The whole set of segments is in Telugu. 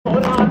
Let's go.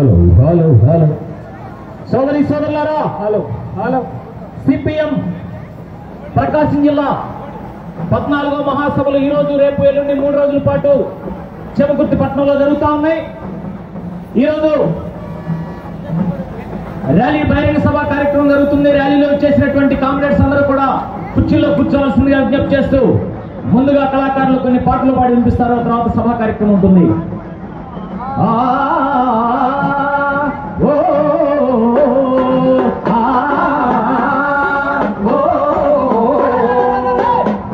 Hello hello hello సోదరి సోదరులారా, హలో హలో. సిపిఎం ప్రకాశం జిల్లా 14వ మహాసభలు ఈరోజు రేపు ఎల్లుండి 3 రోజుల పాటు చెమకుర్తిపట్నంలో జరుగుతూ ఉన్నాయి. ఈరోజు ర్యాలీ బహిరంగ సభ కార్యక్రమం జరుగుతుంది. ర్యాలీలో వచ్చేసినటువంటి కామ్రేడ్స్ అందరూ కూడా కుర్చీలో కూర్చోవలసిందిగా విజ్ఞప్తి చేస్తూ ముందుగా కళాకారులు కొన్ని పాటలు పాడి వినిపిస్తారు. తర్వాత సభా కార్యక్రమం ఉంటుంది.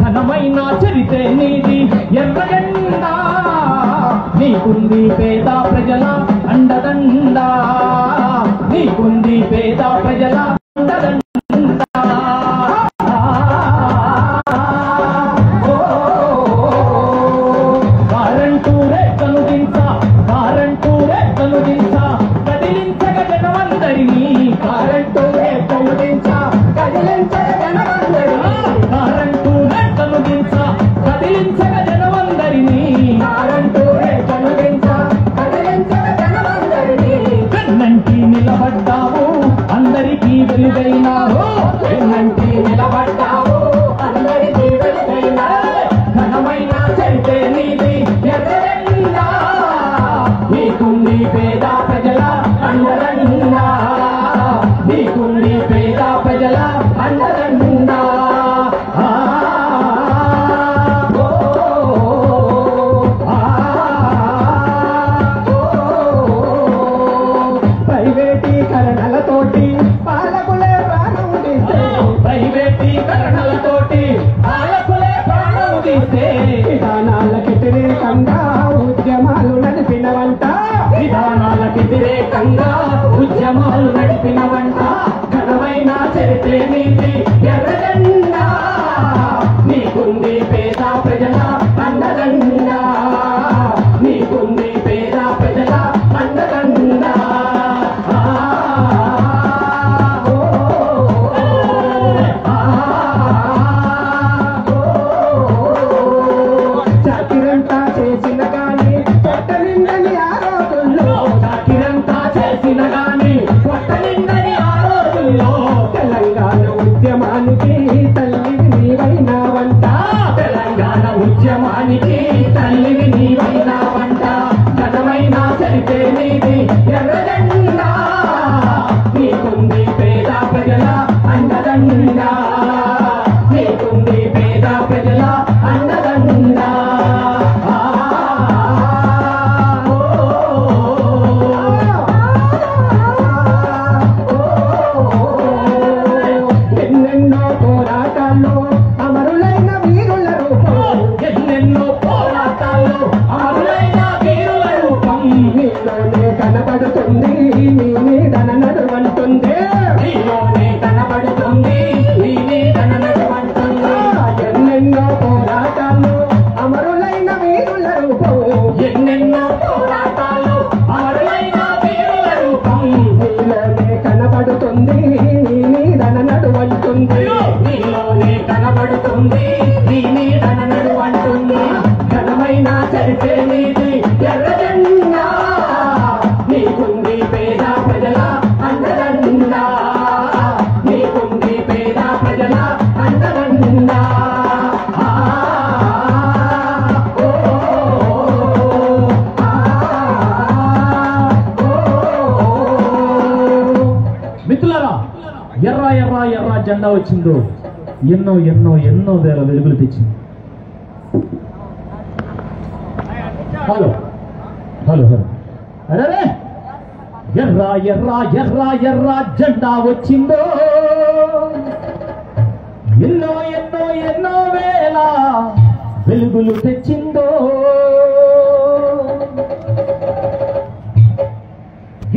ఘనమైన చరితే నీది ఎర్రగండా, నీకుంది పేద ప్రజల అండదండా, నీకుంది పేద ప్రజల అండదండా. వ్యతిరేకంగా ఉద్యమాలు నడిపినవంట. ఘనమైన చరిత్రే నీది ఎర్రజెండా, నీకుంది పేద ప్రజల అండదండా, నీకుంది పేద ప్రజల అండదండా. చాకిరంతా చేసిన కానీ పొట్టనిందని ఆ రోజుల్లో, చాకిరంతా చేసిన కానీ పొట్టనిందని ఆ రోజుల్లో, తెలంగాణ ఉద్యమానికి తల్లివి నీవైనావంట, తెలంగాణ ఉద్యమానికి తల్లివి నీవైనావంట. ఘనమైన చరిత్రే నీది ఎర్రజెండా, నీకుంది పేద ప్రజల అండదండా, నీకుంది పేద ప్రజల అండదండా. ఎన్నెన్నో పోరాటాల్లో అమరులైన వీరుల రూపం, ఎన్నెన్నో పోరాటాల్లో అమరులైన వీరుల రూపం, నీలోనే కనబడుతుంది నీ నీడన నడువంటుంది, నీలోనే కనబడుతుంది నీ నీడన నడువంటుంది. ఎన్నెన్నో పోరాటాల్లో అమరులైన వీరుల రూపం, ఎన్నెన్నో పోరాటాల్లో అమరులైన వీరుల రూపం, నీలోనే కనబడుతుంది నీ నీడన నడువంటుంది, నీలోనే కనబడుతుంది నీ నీడన నడువంటుంది. ఘనమైన చరిత్రే నీది ఎర్రజెండా, నీకుంది పేద ప్రజల అండదండా, నీకుంది పేద ప్రజల అండదండా. మిత్రులారా, ఎర్ర ఎర్ర ఎర్ర జెండా వచ్చిందో ఎన్నో ఎన్నో ఎన్నో వేల వెలుగులు తెచ్చింది. హలో హలో హలో అరే, ఎర్ర ఎర్ర ఎర్ర ఎర్ర జెండా వచ్చిందో ఎన్నో ఎన్నో ఎన్నో వేల వెలుగులు తెచ్చిందో.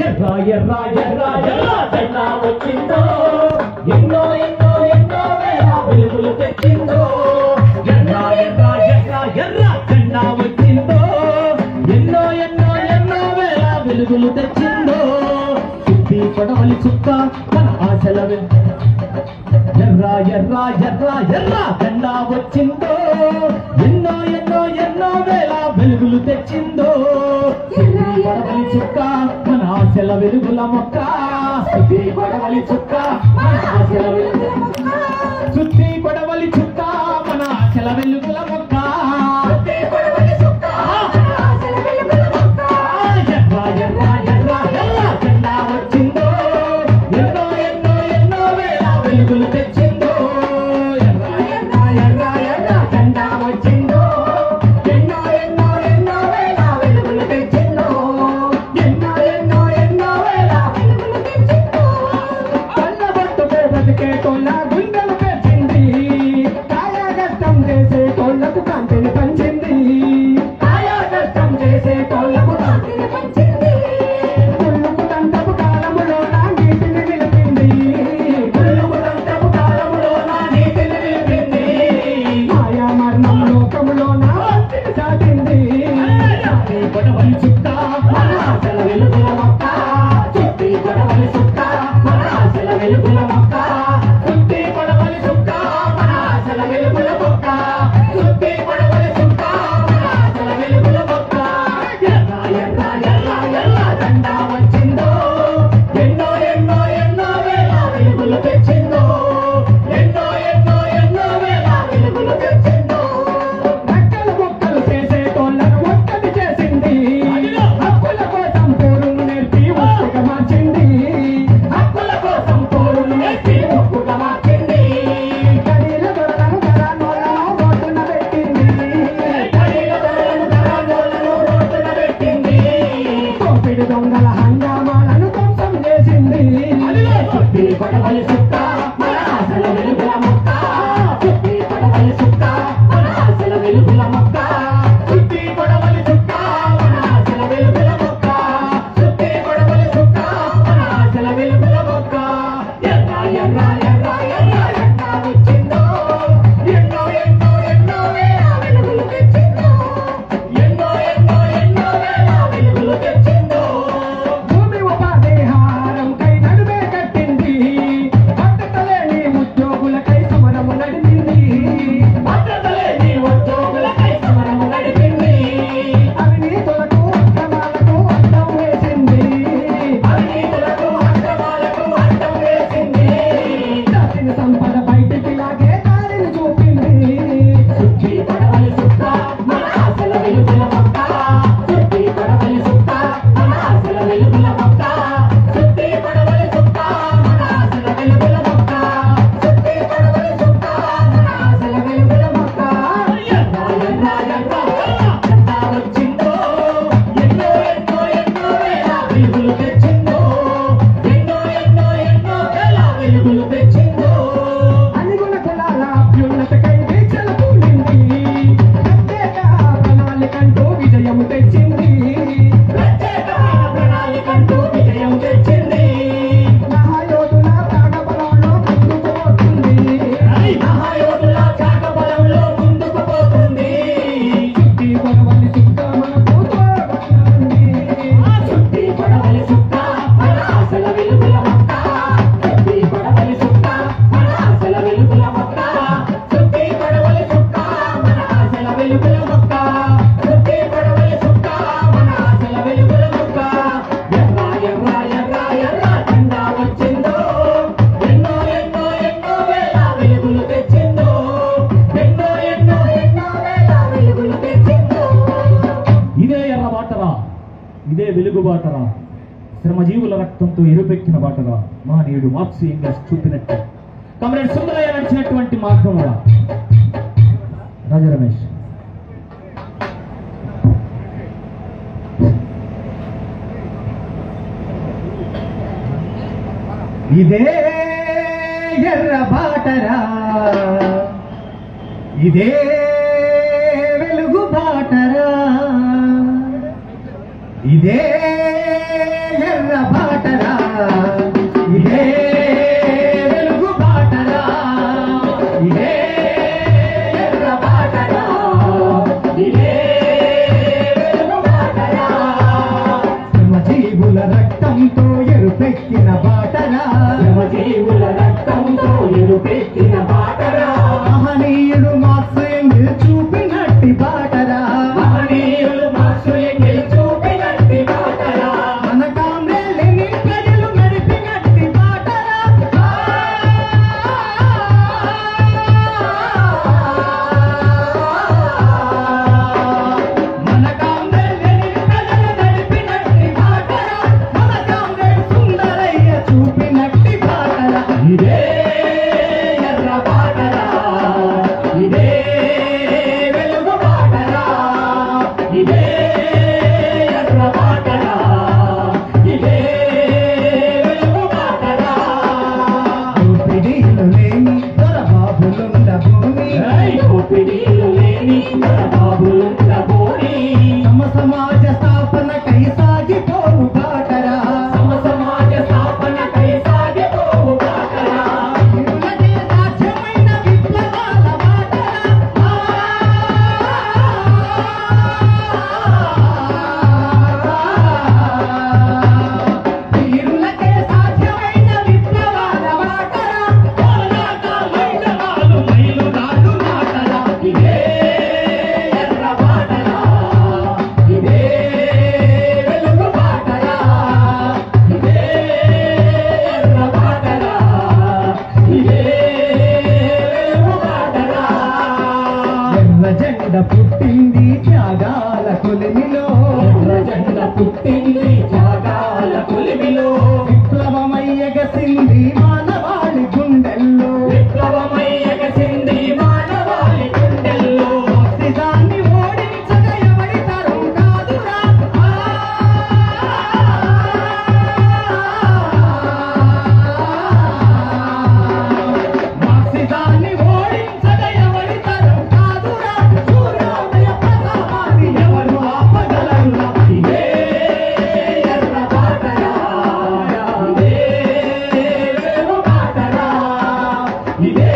ఎర్ర ఎర్ర ఎర్ర ఎర్ర జెండా వచ్చిందో ఎన్నో ఎన్నో ఎన్నో వేల వెలుగులు తెచ్చిందో. ఎర్ర ఎర్ర ఎర్ర ఎర్ర జెండా వచ్చిందో ఎన్నో ఎన్నో ఎన్నో వేల వెలుగులు తెచ్చిందో. చుట్టి పడవలి చుక్క మన ఆశల ఎర్ర ఎర్ర ఎర్ర ఎర్ర జెండా వచ్చిందో ఎన్నో ఎన్నో ఎన్నో వేల వెలుగులు తెచ్చిందో. చుట్టి పడవలి చుక్క మన ఆశ ఆశల వెలుగుల మొక్క చుట్టి కొడవలి చుక్క మన ఆశల వెలుగుల మొక్క చుట్టి కొడవలి చుక్క మన ఆశల వెలుగుల మొక్క చుట్టి కొడవలి చుక్క మన ఆశల వెలుగుల మొక్క ఎర్ర ఎర్ర ఎర్ర ఎర్ర జెండా వచ్చిందో ఎన్నో ఎన్నో ఎన్నో వేల వెలుగులు తెచ్చిందో ఎర్ర ఎర్ర ఎర్ర ఎర్ర జెండా వచ్చిందో ఎన్నో ఎన్నో ఎన్నో వేల వెలుగులు తెచ్చిందో ఎన్నో ఎన్నో ఎన్నో వేల వెలుగులు తెచ్చిందో కళ్ళబట్టుకే బ్రతికే కొల్ల గుండెలు పెంచింది కాయా కష్టం చేసే కోళ్లకు కాంతిని పంచింది కాయా కష్టం చేసే కోళ్లకు కాంతిని పంచింది పుల్లుకు దంతపు కాలములో నా నీటిని నిలిపింది పుల్లుకు దంతపు కాలములో నా నీటిని నిలిపింది మాయా మరణం లోకములో నా వంతిని సాగింది చుట్టి కొడవలి చుక్క మన ఆశల వెలుగుల మొక్క చుట్టి కొడవలి చుక్క మన ఆశల వెలుగుల మొక్క చుట్టి కొడవలి చుక్క మన ఆశల వెలుగుల మొక్క చుట్టి కొడవలి చుక్క మన ఆశల వెలుగుల మొక్క ఎర్ర ఎర్ర ఎర్ర ఎర్ర జెండా వచ్చిందో ఎన్నో ఎన్నో ఎన్నో వేల వెలుగులు తెచ్చిందో ఎన్నో ఎన్నో ఎన్నో వేల వెలుగులు తెచ్చిందో రెక్కలు ముక్కలు చేసే తోళ్ళను ఒక్కటి చేసింది హక్కుల కోసం పోరును నేర్పి ఒప్పుగా మార్చింది హక్కుల కోసం పోరును నేర్పి ఒప్పుగా మార్చింది కడీల దొరలను గరానోళ్ళను రోడ్డున పెట్టింది కడీల దొరలను గరానోళ్ళను రోడ్డున పెట్టింది కోపిడి దొంగల హంగామాలను ధ్వంసం చేసింది చుట్టి కొడవలి చుక్క మన ఆశల వెలుగుల మొక్క చుట్టి కొడవలి చుక్క మన ఆశల వెలుగుల మొక్క చుట్టి కొడవలి చుక్క మన ఆశల వెలుగుల మొక్క చుట్టి కొడవలి చుక్క మన ఆశల వెలుగుల మొక్క ఎర్ర ఎర్ర ఎర్ర ఎర్ర జెండా వచ్చిందో ఎన్నో ఎన్నో ఎన్నో వేల వెలుగులు తెచ్చిందో ఎన్నో ఎన్నో ఎన్నో వేల వెలుగులు తెచ్చిందో భూమి ఉపాధి హారం కై నడుమే కట్టింది భద్రతలేని ఉద్యోగులకై సమరము నడిపింది భద్రతలేని ఉద్యోగులకై సమరము నడిపింది అవినీతులకు అక్రమాలకు అడ్డం వేసింది అవినీతులకు అక్రమాలకు అడ్డం వేసింది దాచిన సంపద బయటికి లాగే దారిని చూపింది చుట్టి కొడవలి చుక్క మన ఆశల వెలుగుల మొక్క చుట్టి కొడవలి చుక్క మన ఆశల వెలుగుల మొక్క చుట్టి కొడవలి చుక్క మన ఆశల వెలుగుల మొక్క చుట్టి కొడవలి చుక్క మన ఆశల వెలుగుల మొక్క ఎర్ర ఎర్ర ఎర్ర జెండా వచ్చిందో ఎన్నో ఎన్నో ఎన్నో వేల వెలుగులు తెచ్చిందో ఎన్నో ఎన్నో ఎన్నో వేల వెలుగులు తెచ్చిందో అనుగుణ కులాల అభ్యున్నతకై దీక్షలు పూనింది ప్రత్యేక ప్రణాళికంటూ విజయము తెచ్చింది ప్రత్యేకమైన ప్రణాళికంటూ విజయం తెచ్చింది మహాయోధుల త్యాగబలంలో ముందుకు పోతుంది మహాయోధుల త్యాగబలంలో ముందుకు పోతుంది చుట్టి కొడవలి చుక్క మనకు తోడబడుతుంది చుట్టి కొడవలి చుక్క మన ఆశల వెలుగుల మొక్క చుట్టి కొడవలి చుక్క మన ఆశల వెలుగుల మొక్క చుట్టి కొడవలి చుక్క మన ఆశల వెలుగుల మొక్క చుట్టి కొడవలి చుక్క మన ఆశల వెలుగుల మొక్క ఎర్ర ఎర్ర ఎర్ర ఎర్ర జెండా వచ్చిందో ఎన్నో ఎన్నో ఎన్నో వేల వెలుగులు తెచ్చిందో ఎన్నో ఎన్నో ఎన్నో వేల వెలుగులు తెచ్చిందో ఇదే ఎర్ర బాటరా ఇదే వెలుగు బాటరా శ్రమజీవుల రక్తంతో ఎరుపెక్కిన బాటరా మహనీయుడు మార్క్స్ ఎంగెల్స్ చూపినట్టు కమ్రేడ్ సుందరయ్య నడిచినటువంటి మార్గమురా రాజా రమేష్ ఇదే ఎర్ర బాటరా ఇదే వెలుగు బాటరా ఇదే ఎర్ర బాటరా ఇదే వెలుగు బాటరా ఇదే ఎర్ర బాటరా ఇదే వెలుగు బాటరా శ్రమజీవుల రక్తంతో ఎరుపెక్కిన బాటరా శ్రమజీవుల రక్తంతో ఎరుపెక్కిన బాటరా మహనీయుడు మార్క్స్ ఎంగెల్స్ చూపినట్టి బాటరా మహనీయుడు మార్క్స్ ఎంగెల్స్ చూపినట్టి బాటరా మన కామ్రేడ్ ఎగసింది త్యాగాల కొలిమిలో విప్లవమై ఎగసింది మానవాళి గుండెల్లో విప్లవమై ఎగసింది మానవాళి గుండెల్లో మార్క్సిజాన్ని ఓడించక ఎవరి తరం కాదురా మార్క్సిజాన్ని ఓడించక ఎవరి తరం కాదురా సూర్యోదయ ప్రతాపాన్ని ఎవరు ఆపగలరురా ఇదే ఎర్ర బాటరా ఇదే వెలుగు బాటరా ఇదే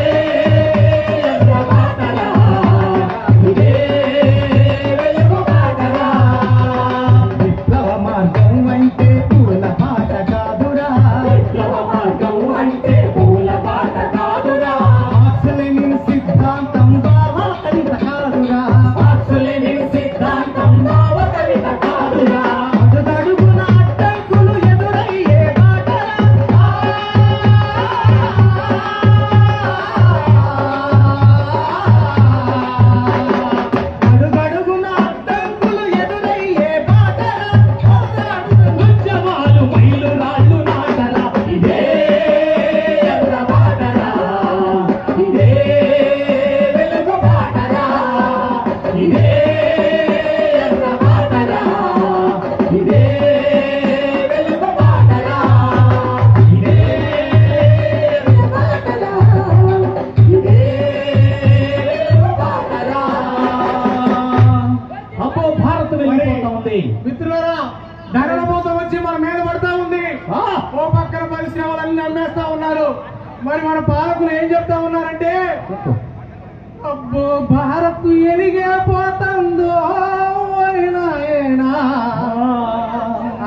ఎర్ర బాటరా ఇదే వెలుగు బాటరా విప్లవ మార్గం అంటే పూల బాట కాదురా విప్లవ మార్గం అంటే పూల బాట కాదురా మార్క్స్-లెనిన్ సిద్ధాంతం బాగా కవిత కాదురా మార్క్స్-లెనిన్ సిద్ధాంతం భావ కవిత కాదురా అడుగడుగున అడ్డంకులు ఎదురయ్యే బాటరా అడుగడుగున అడ్డంకులు ఎదురయ్యే బాటరా ఉద్యమాలు మైలురాళ్ళు నాటరా ఇదే ఎర్ర బాటరా ఇదే వెలుగు బాటరా ఇదే ఎర్ర బాటరా ఇదే వెలుగు బాటరా ఇదే ఎర్ర బాటరా ఇదే వెలుగు బాటరా అబ్బో భారత్ వెళ్ళిపోతా ఉంది మిత్రులారా ధరల మూత వచ్చి మన మీద పడతా ఉంది ఆ! ఓ పక్కన పరిశ్రమలన్నీ అమ్మేస్తా ఉన్నారు మరి మన పాలకులు ఏం చెప్తా ఉన్నారంటే అబ్బో భారత్ ఎలిగే పోతుందో నాయనా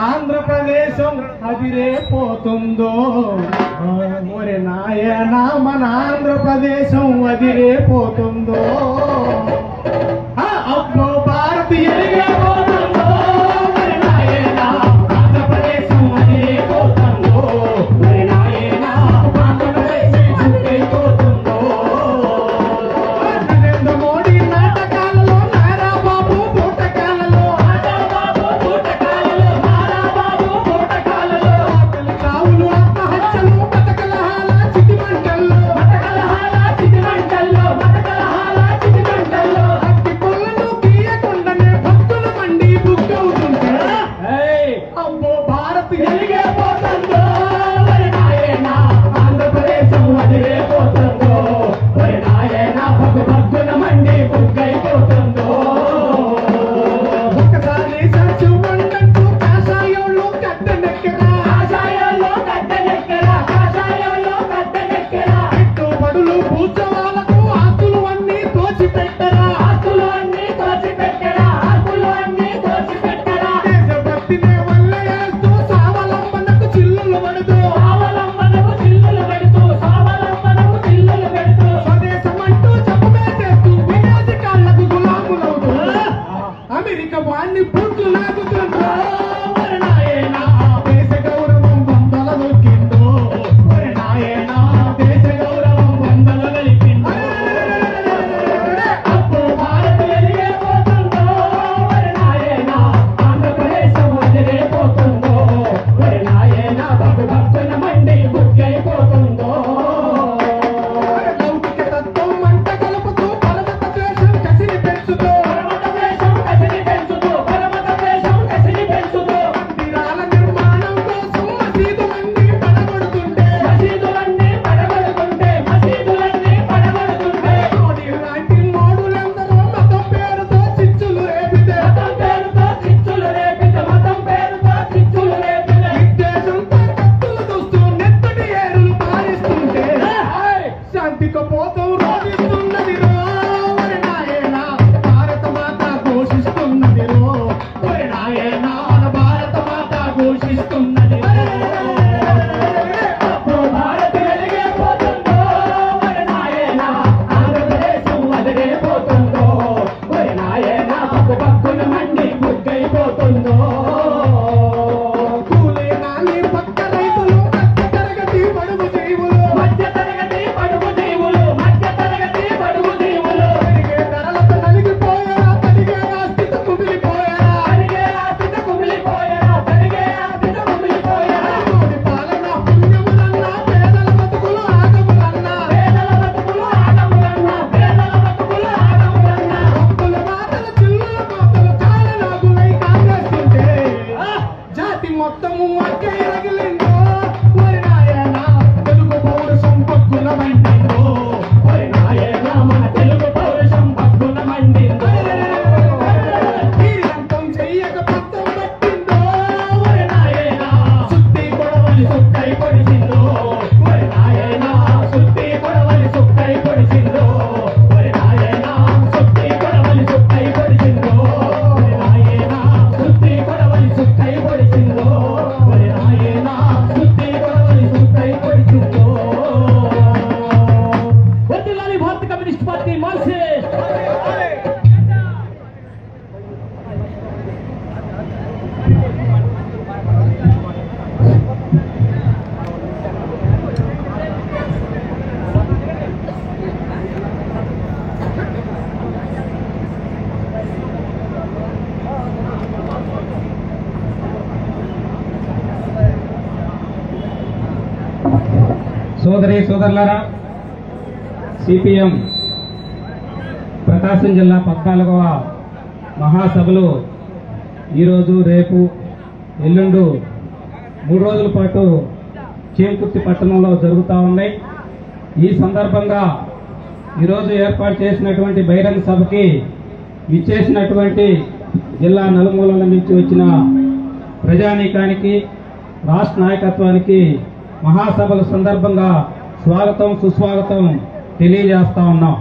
ఆంధ్రప్రదేశం అదిరే పోతుందో ఒరే నాయనా మన ఆంధ్రప్రదేశం అదిరే పోతుందో అబ్బో భారత్ ఎలిగే పోతుందో మరి నాయనా ఆంధ్రప్రదేశం అదిరే పోతుందో మరి నాయనా ఆంధ్రప్రదేశం అదిరే పోతుందో నరేంద్ర మోడీ నాటకాలలో నారా బాబు పూటకాలలో బాబు పూటకాలలో నారాబాబు పూటకాలలో కావులు ఆత్మహత్యలు బతకలహాల చితిమంటల్లో మతకలహాల చితిమంటల్లో మతకలహాల చితిమంటల్లో అట్టి పొలను గీయకుండానే భక్తులు మండి బుక్కవుతుంటే అబ్బో భారత్ ఎలిగే పోతుందో మరి నాయనా ఆంధ్రప్రదేశం అదిరే పోతుందో మరి నాయనా భగ్గున మండి బుగ్గైపోతుందో ఒకసారి సరసు మంటూ కాషాయంలో కట్టనెక్కరా కాషాయంలో కట్టెనెక్కరా కాషాయంలో కట్టెనెక్కరా పెట్టుబడులు భూస్వాములకు ఆస్తులు అన్నీ దోచిపెట్టరా ఆకులు అన్నీ దోచిపెట్టరా ఆకులు అన్నీ దోచిపెట్టరా దేశభక్తినే వల్లయేస్తూ స్వావలంబన మొత్తము అక్కడే రగిలిందో ఓరి నాయనా తెలుగు పౌరుషం పక్కున మండిందో ఓరి నాయనా మన తెలుగు పౌరుషం పక్కున మండిందో తీరంతం చెయ్యక పత్తం పట్టిందో ఓరి నాయనా సుత్తి కొడవలి సుక్కై పొడిసిందో ఓరి నాయనా సుత్తి కొడవలి సుక్కై పొడిసిందో ఓరి నాయనా సుత్తి కొడవలి సుక్కై పొడిసిందో ఓరి నాయనా సుత్తి కొడవలి సుక్కై పొడిసిందో ఓరి నాయనా సుత్తి కొడవలి సుక్కై పొడిసిందో. వర్ధిల్లాలి భారత కమ్యూనిస్ట్ పార్టీ మార్క్సిస్ట్. సోదరి సోదరులారా, సిపిఎం ప్రకాశం జిల్లా 14వ మహాసభలు ఈరోజు రేపు ఎల్లుండు 3 రోజుల పాటు చీమకుర్తి పట్టణంలో జరుగుతూ ఉన్నాయి. ఈ సందర్భంగా ఈరోజు ఏర్పాటు చేసినటువంటి బహిరంగ సభకి ఇచ్చేసినటువంటి జిల్లా నలుమూలల నుంచి వచ్చిన ప్రజానీకానికి, రాష్ట్ర నాయకత్వానికి మహాసభల సందర్భంగా స్వాగతం సుస్వాగతం తెలియజేస్తా ఉన్నాం.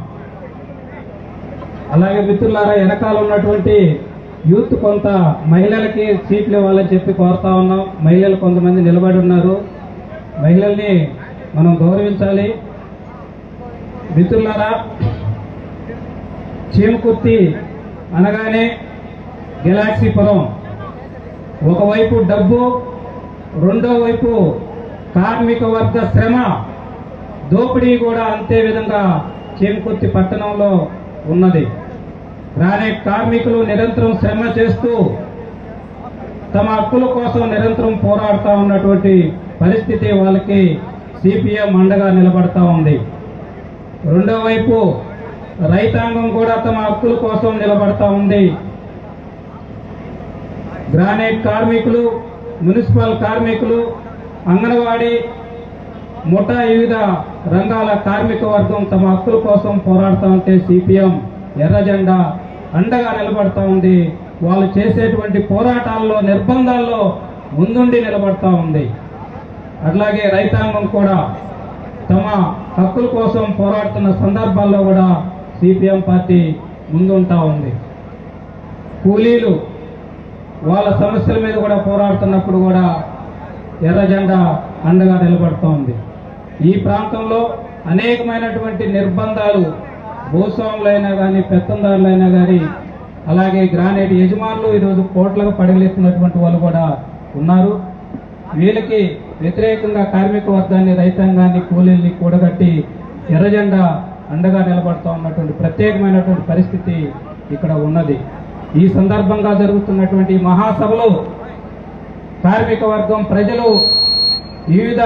అలాగే మిత్రులారా, వెనకాల ఉన్నటువంటి యూత్ కొంత మహిళలకి సీట్లు ఇవ్వాలని చెప్పి కోరుతా ఉన్నాం. మహిళలు కొంతమంది నిలబడి ఉన్నారు. మహిళల్ని మనం గౌరవించాలి. మిత్రులారా, చీమకుర్తి అనగానే గెలాక్సీపురం, ఒకవైపు డబ్బు, రెండో వైపు కార్మిక వర్గ శ్రమ దోపిడీ కూడా అంతే విధంగా చీమకుర్తి పట్టణంలో ఉన్నది. గ్రానైట్ కార్మికులు నిరంతరం శ్రమ చేస్తూ తమ హక్కుల కోసం నిరంతరం పోరాడుతూ ఉన్నటువంటి పరిస్థితి వాళ్ళకి సిపిఎం అండగా నిలబడతా ఉంది. రెండో వైపు రైతాంగం కూడా తమ హక్కుల కోసం నిలబడతా ఉంది. గ్రానైట్ కార్మికులు, మున్సిపల్ కార్మికులు, అంగన్వాడీ, ముఠా వివిధ రంగాల కార్మిక వర్గం తమ హక్కుల కోసం పోరాడుతూ ఉంటే సిపిఎం ఎర్ర జెండా అండగా నిలబడతా ఉంది. వాళ్ళు చేసేటువంటి పోరాటాల్లో, నిర్బంధాల్లో ముందుండి నిలబడతా ఉంది. అట్లాగే రైతాంగం కూడా తమ హక్కుల కోసం పోరాడుతున్న సందర్భాల్లో కూడా సిపిఎం పార్టీ ముందుంటా ఉంది. కూలీలు వాళ్ళ సమస్యల మీద కూడా పోరాడుతున్నప్పుడు కూడా ఎర్ర జెండా అండగా నిలబడుతూ ఉంది. ఈ ప్రాంతంలో అనేకమైనటువంటి నిర్బంధాలు భూస్వాములైనా కానీ, పెత్తందారులైనా కానీ, అలాగే గ్రానైట్ యజమానులు ఈరోజు కోట్లకు పడగలెత్తినటువంటి వాళ్ళు కూడా ఉన్నారు. వీళ్ళకి వ్యతిరేకంగా కార్మిక వర్గాన్ని, రైతాంగాన్ని, కూలీల్ని కూడగట్టి ఎర్ర జెండా అండగా నిలబడుతూ ఉన్నటువంటి ప్రత్యేకమైనటువంటి పరిస్థితి ఇక్కడ ఉన్నది. ఈ సందర్భంగా జరుగుతున్నటువంటి మహాసభలో కార్మిక వర్గం, ప్రజలు, వివిధ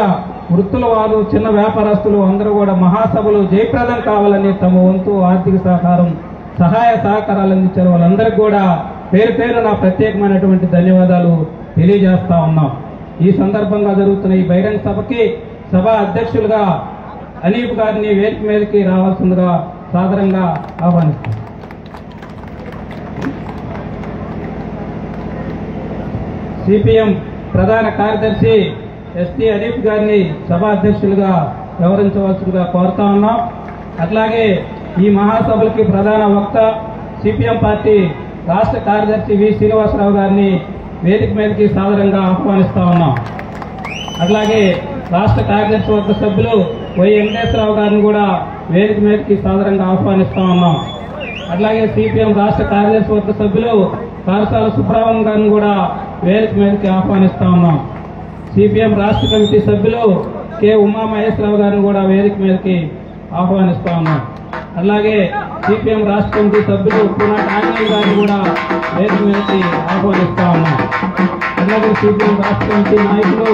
వృత్తుల వారు, చిన్న వ్యాపారస్తులు అందరూ కూడా మహాసభలు జయప్రదం కావాలని తమ వంతు ఆర్థిక సహాయ సహకారాలు అందించారు. వాళ్ళందరికీ కూడా పేరు పేరు నా ప్రత్యేకమైనటువంటి ధన్యవాదాలు తెలియజేస్తా ఉన్నాం. ఈ సందర్భంగా జరుగుతున్న ఈ బహిరంగ సభకి సభా అధ్యక్షులుగా అనీఫ్ గారిని వేదిక మీదకి రావాల్సిందిగా సాదరంగా ఆహ్వానిస్తున్నాం. సిపిఎం ప్రధాన కార్యదర్శి ఎస్టీ అనీఫ్ గారిని సభా అధ్యక్షులుగా వ్యవహరించవలసిందిగా కోరుతా ఉన్నాం. అట్లాగే ఈ మహాసభలకి ప్రధాన వక్త సిపిఎం పార్టీ రాష్ట్ర కార్యదర్శి వి శ్రీనివాసరావు గారిని వేదిక మీదకి సాదరంగా ఆహ్వానిస్తా ఉన్నాం. అట్లాగే రాష్ట్ర కార్యదర్శి వర్గ సభ్యులు వై వెంకటేశ్వరరావు గారిని కూడా వేదిక మీదకి సాదరంగా ఆహ్వానిస్తా ఉన్నాం. అట్లాగే సిపిఎం రాష్ట్ర కార్యదర్శి వర్గ సభ్యులు కారసాల సుబ్రహ్మణ్యం గారిని కూడా వేదిక మీదకి ఆహ్వానిస్తా ఉన్నాం. సిపిఎం రాష్ట్ర కమిటీ సభ్యులు కె ఉమామహేశ్వరరావు గారిని కూడా వేదిక మీదకి ఆహ్వానిస్తా ఉన్నాం. అలాగే సిపిఎం రాష్ట్ర కమిటీ సభ్యులు పునాటి ఆంజనేయ గారిని కూడా వేదిక మీదకి ఆహ్వానిస్తా ఉన్నాం. అలాగే సిపిఎం రాష్ట్ర కమిటీ నాయకులు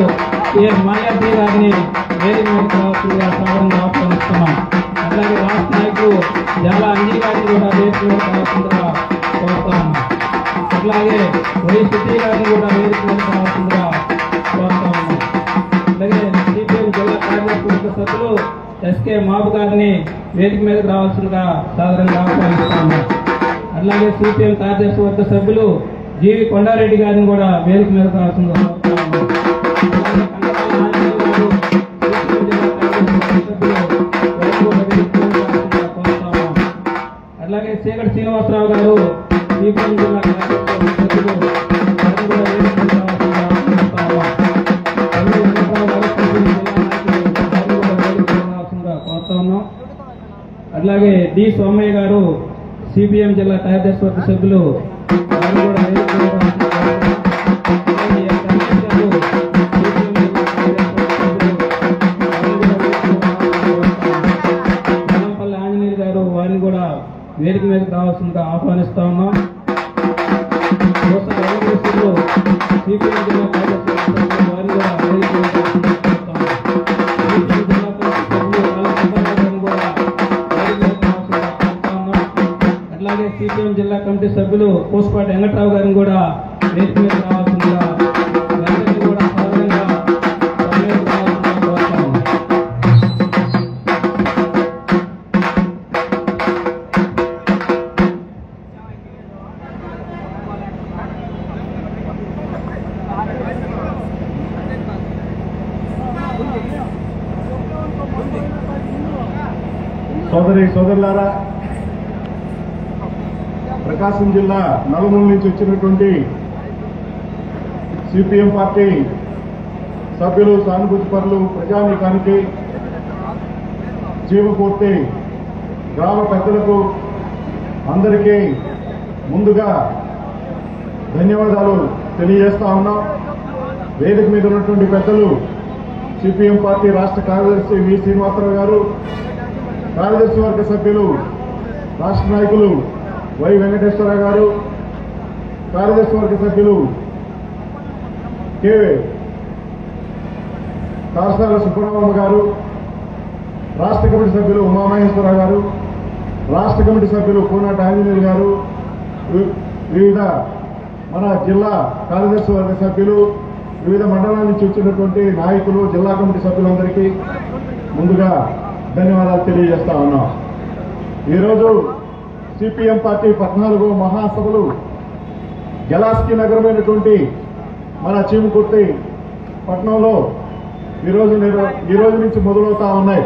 కెఎస్ మాయావతి గారిని వేదిక మీదకి రావాల్సిందిగా సాధారణంగా ఆహ్వానిస్తున్నాం. అలాగే రాష్ట్ర నాయకులు జాలా అంజీ గారిని కూడా వేదిక మీదకి రావాల్సిందిగా కోరుతా ఉన్నాం. అట్లాగే వై సిటీ గారిని కూడా వేదిక మీదకి రావాల్సిందిగా ఎస్కే మాబు గారిని వేదిక మీదకి రావాల్సిందిగా సాధారణంగా ఆహ్వానిస్తాము. అలాగే సిపిఎం కార్యదర్శి వర్గ సభ్యులు జీవి కొండారెడ్డి గారిని కూడా వేదిక మీదకి రావాల్సిందిగా కోరుతున్నాము. అలాగే చీకటి శ్రీనివాసరావు గారు సిపిఎం జిల్లా సభ్యులు అలాగే డి సోమయ్య గారు సిపిఎం జిల్లా కార్యదర్శి వర్గ సభ్యులు మల్లంపల్లి ఆంజనేయులు గారు వారిని కూడా వేదిక మీదకి రావాల్సిందిగా ఆహ్వానిస్తా ఉన్నాం. సిపిఎం జిల్లా కార్యదర్శి వారిని కూడా వేదిక అలాగే సిపిఎం జిల్లా కమిటీ సభ్యులు పోస్పాటి వెంకట్రావు గారిని కూడా వేదిక మీద రావాల్సిందిగా అందరినీ కూడా సాధారణంగా కోరుతాము. సోదరులారా, ప్రకాశం జిల్లా నలుమూల నుంచి వచ్చినటువంటి సిపిఎం పార్టీ సభ్యులు, సానుభూతి పరులు, ప్రజానీకానికి, జీవపూర్తి గ్రామ పెద్దలకు అందరికీ ముందుగా ధన్యవాదాలు తెలియజేస్తా ఉన్నాం. వేదిక మీద ఉన్నటువంటి పెద్దలు సిపిఎం పార్టీ రాష్ట్ర కార్యదర్శి వి శ్రీనివాసరావు గారు, కార్యదర్శి వర్గ సభ్యులు రాష్ట్ర నాయకులు వై వెంకటేశ్వరరావు గారు, కార్యదర్శి వర్గ సభ్యులు కె కాసాల సుబ్బరామయ్య గారు, రాష్ట్ర కమిటీ సభ్యులు ఉమామహేశ్వరరావు గారు, రాష్ట్ర కమిటీ సభ్యులు కోనాటి ఆంజనేయులు గారు, వివిధ మన జిల్లా కార్యదర్శి వర్గ సభ్యులు, వివిధ మండలాల నుంచి వచ్చినటువంటి నాయకులు, జిల్లా కమిటీ సభ్యులందరికీ ముందుగా ధన్యవాదాలు తెలియజేస్తా ఉన్నాం. ఈరోజు సిపిఎం పార్టీ 14వ మహాసభలు గెలాస్కి నగరమైనటువంటి మన చీమకుర్తి పట్టణంలో ఈ రోజు నుంచి మొదలవుతా ఉన్నాయి.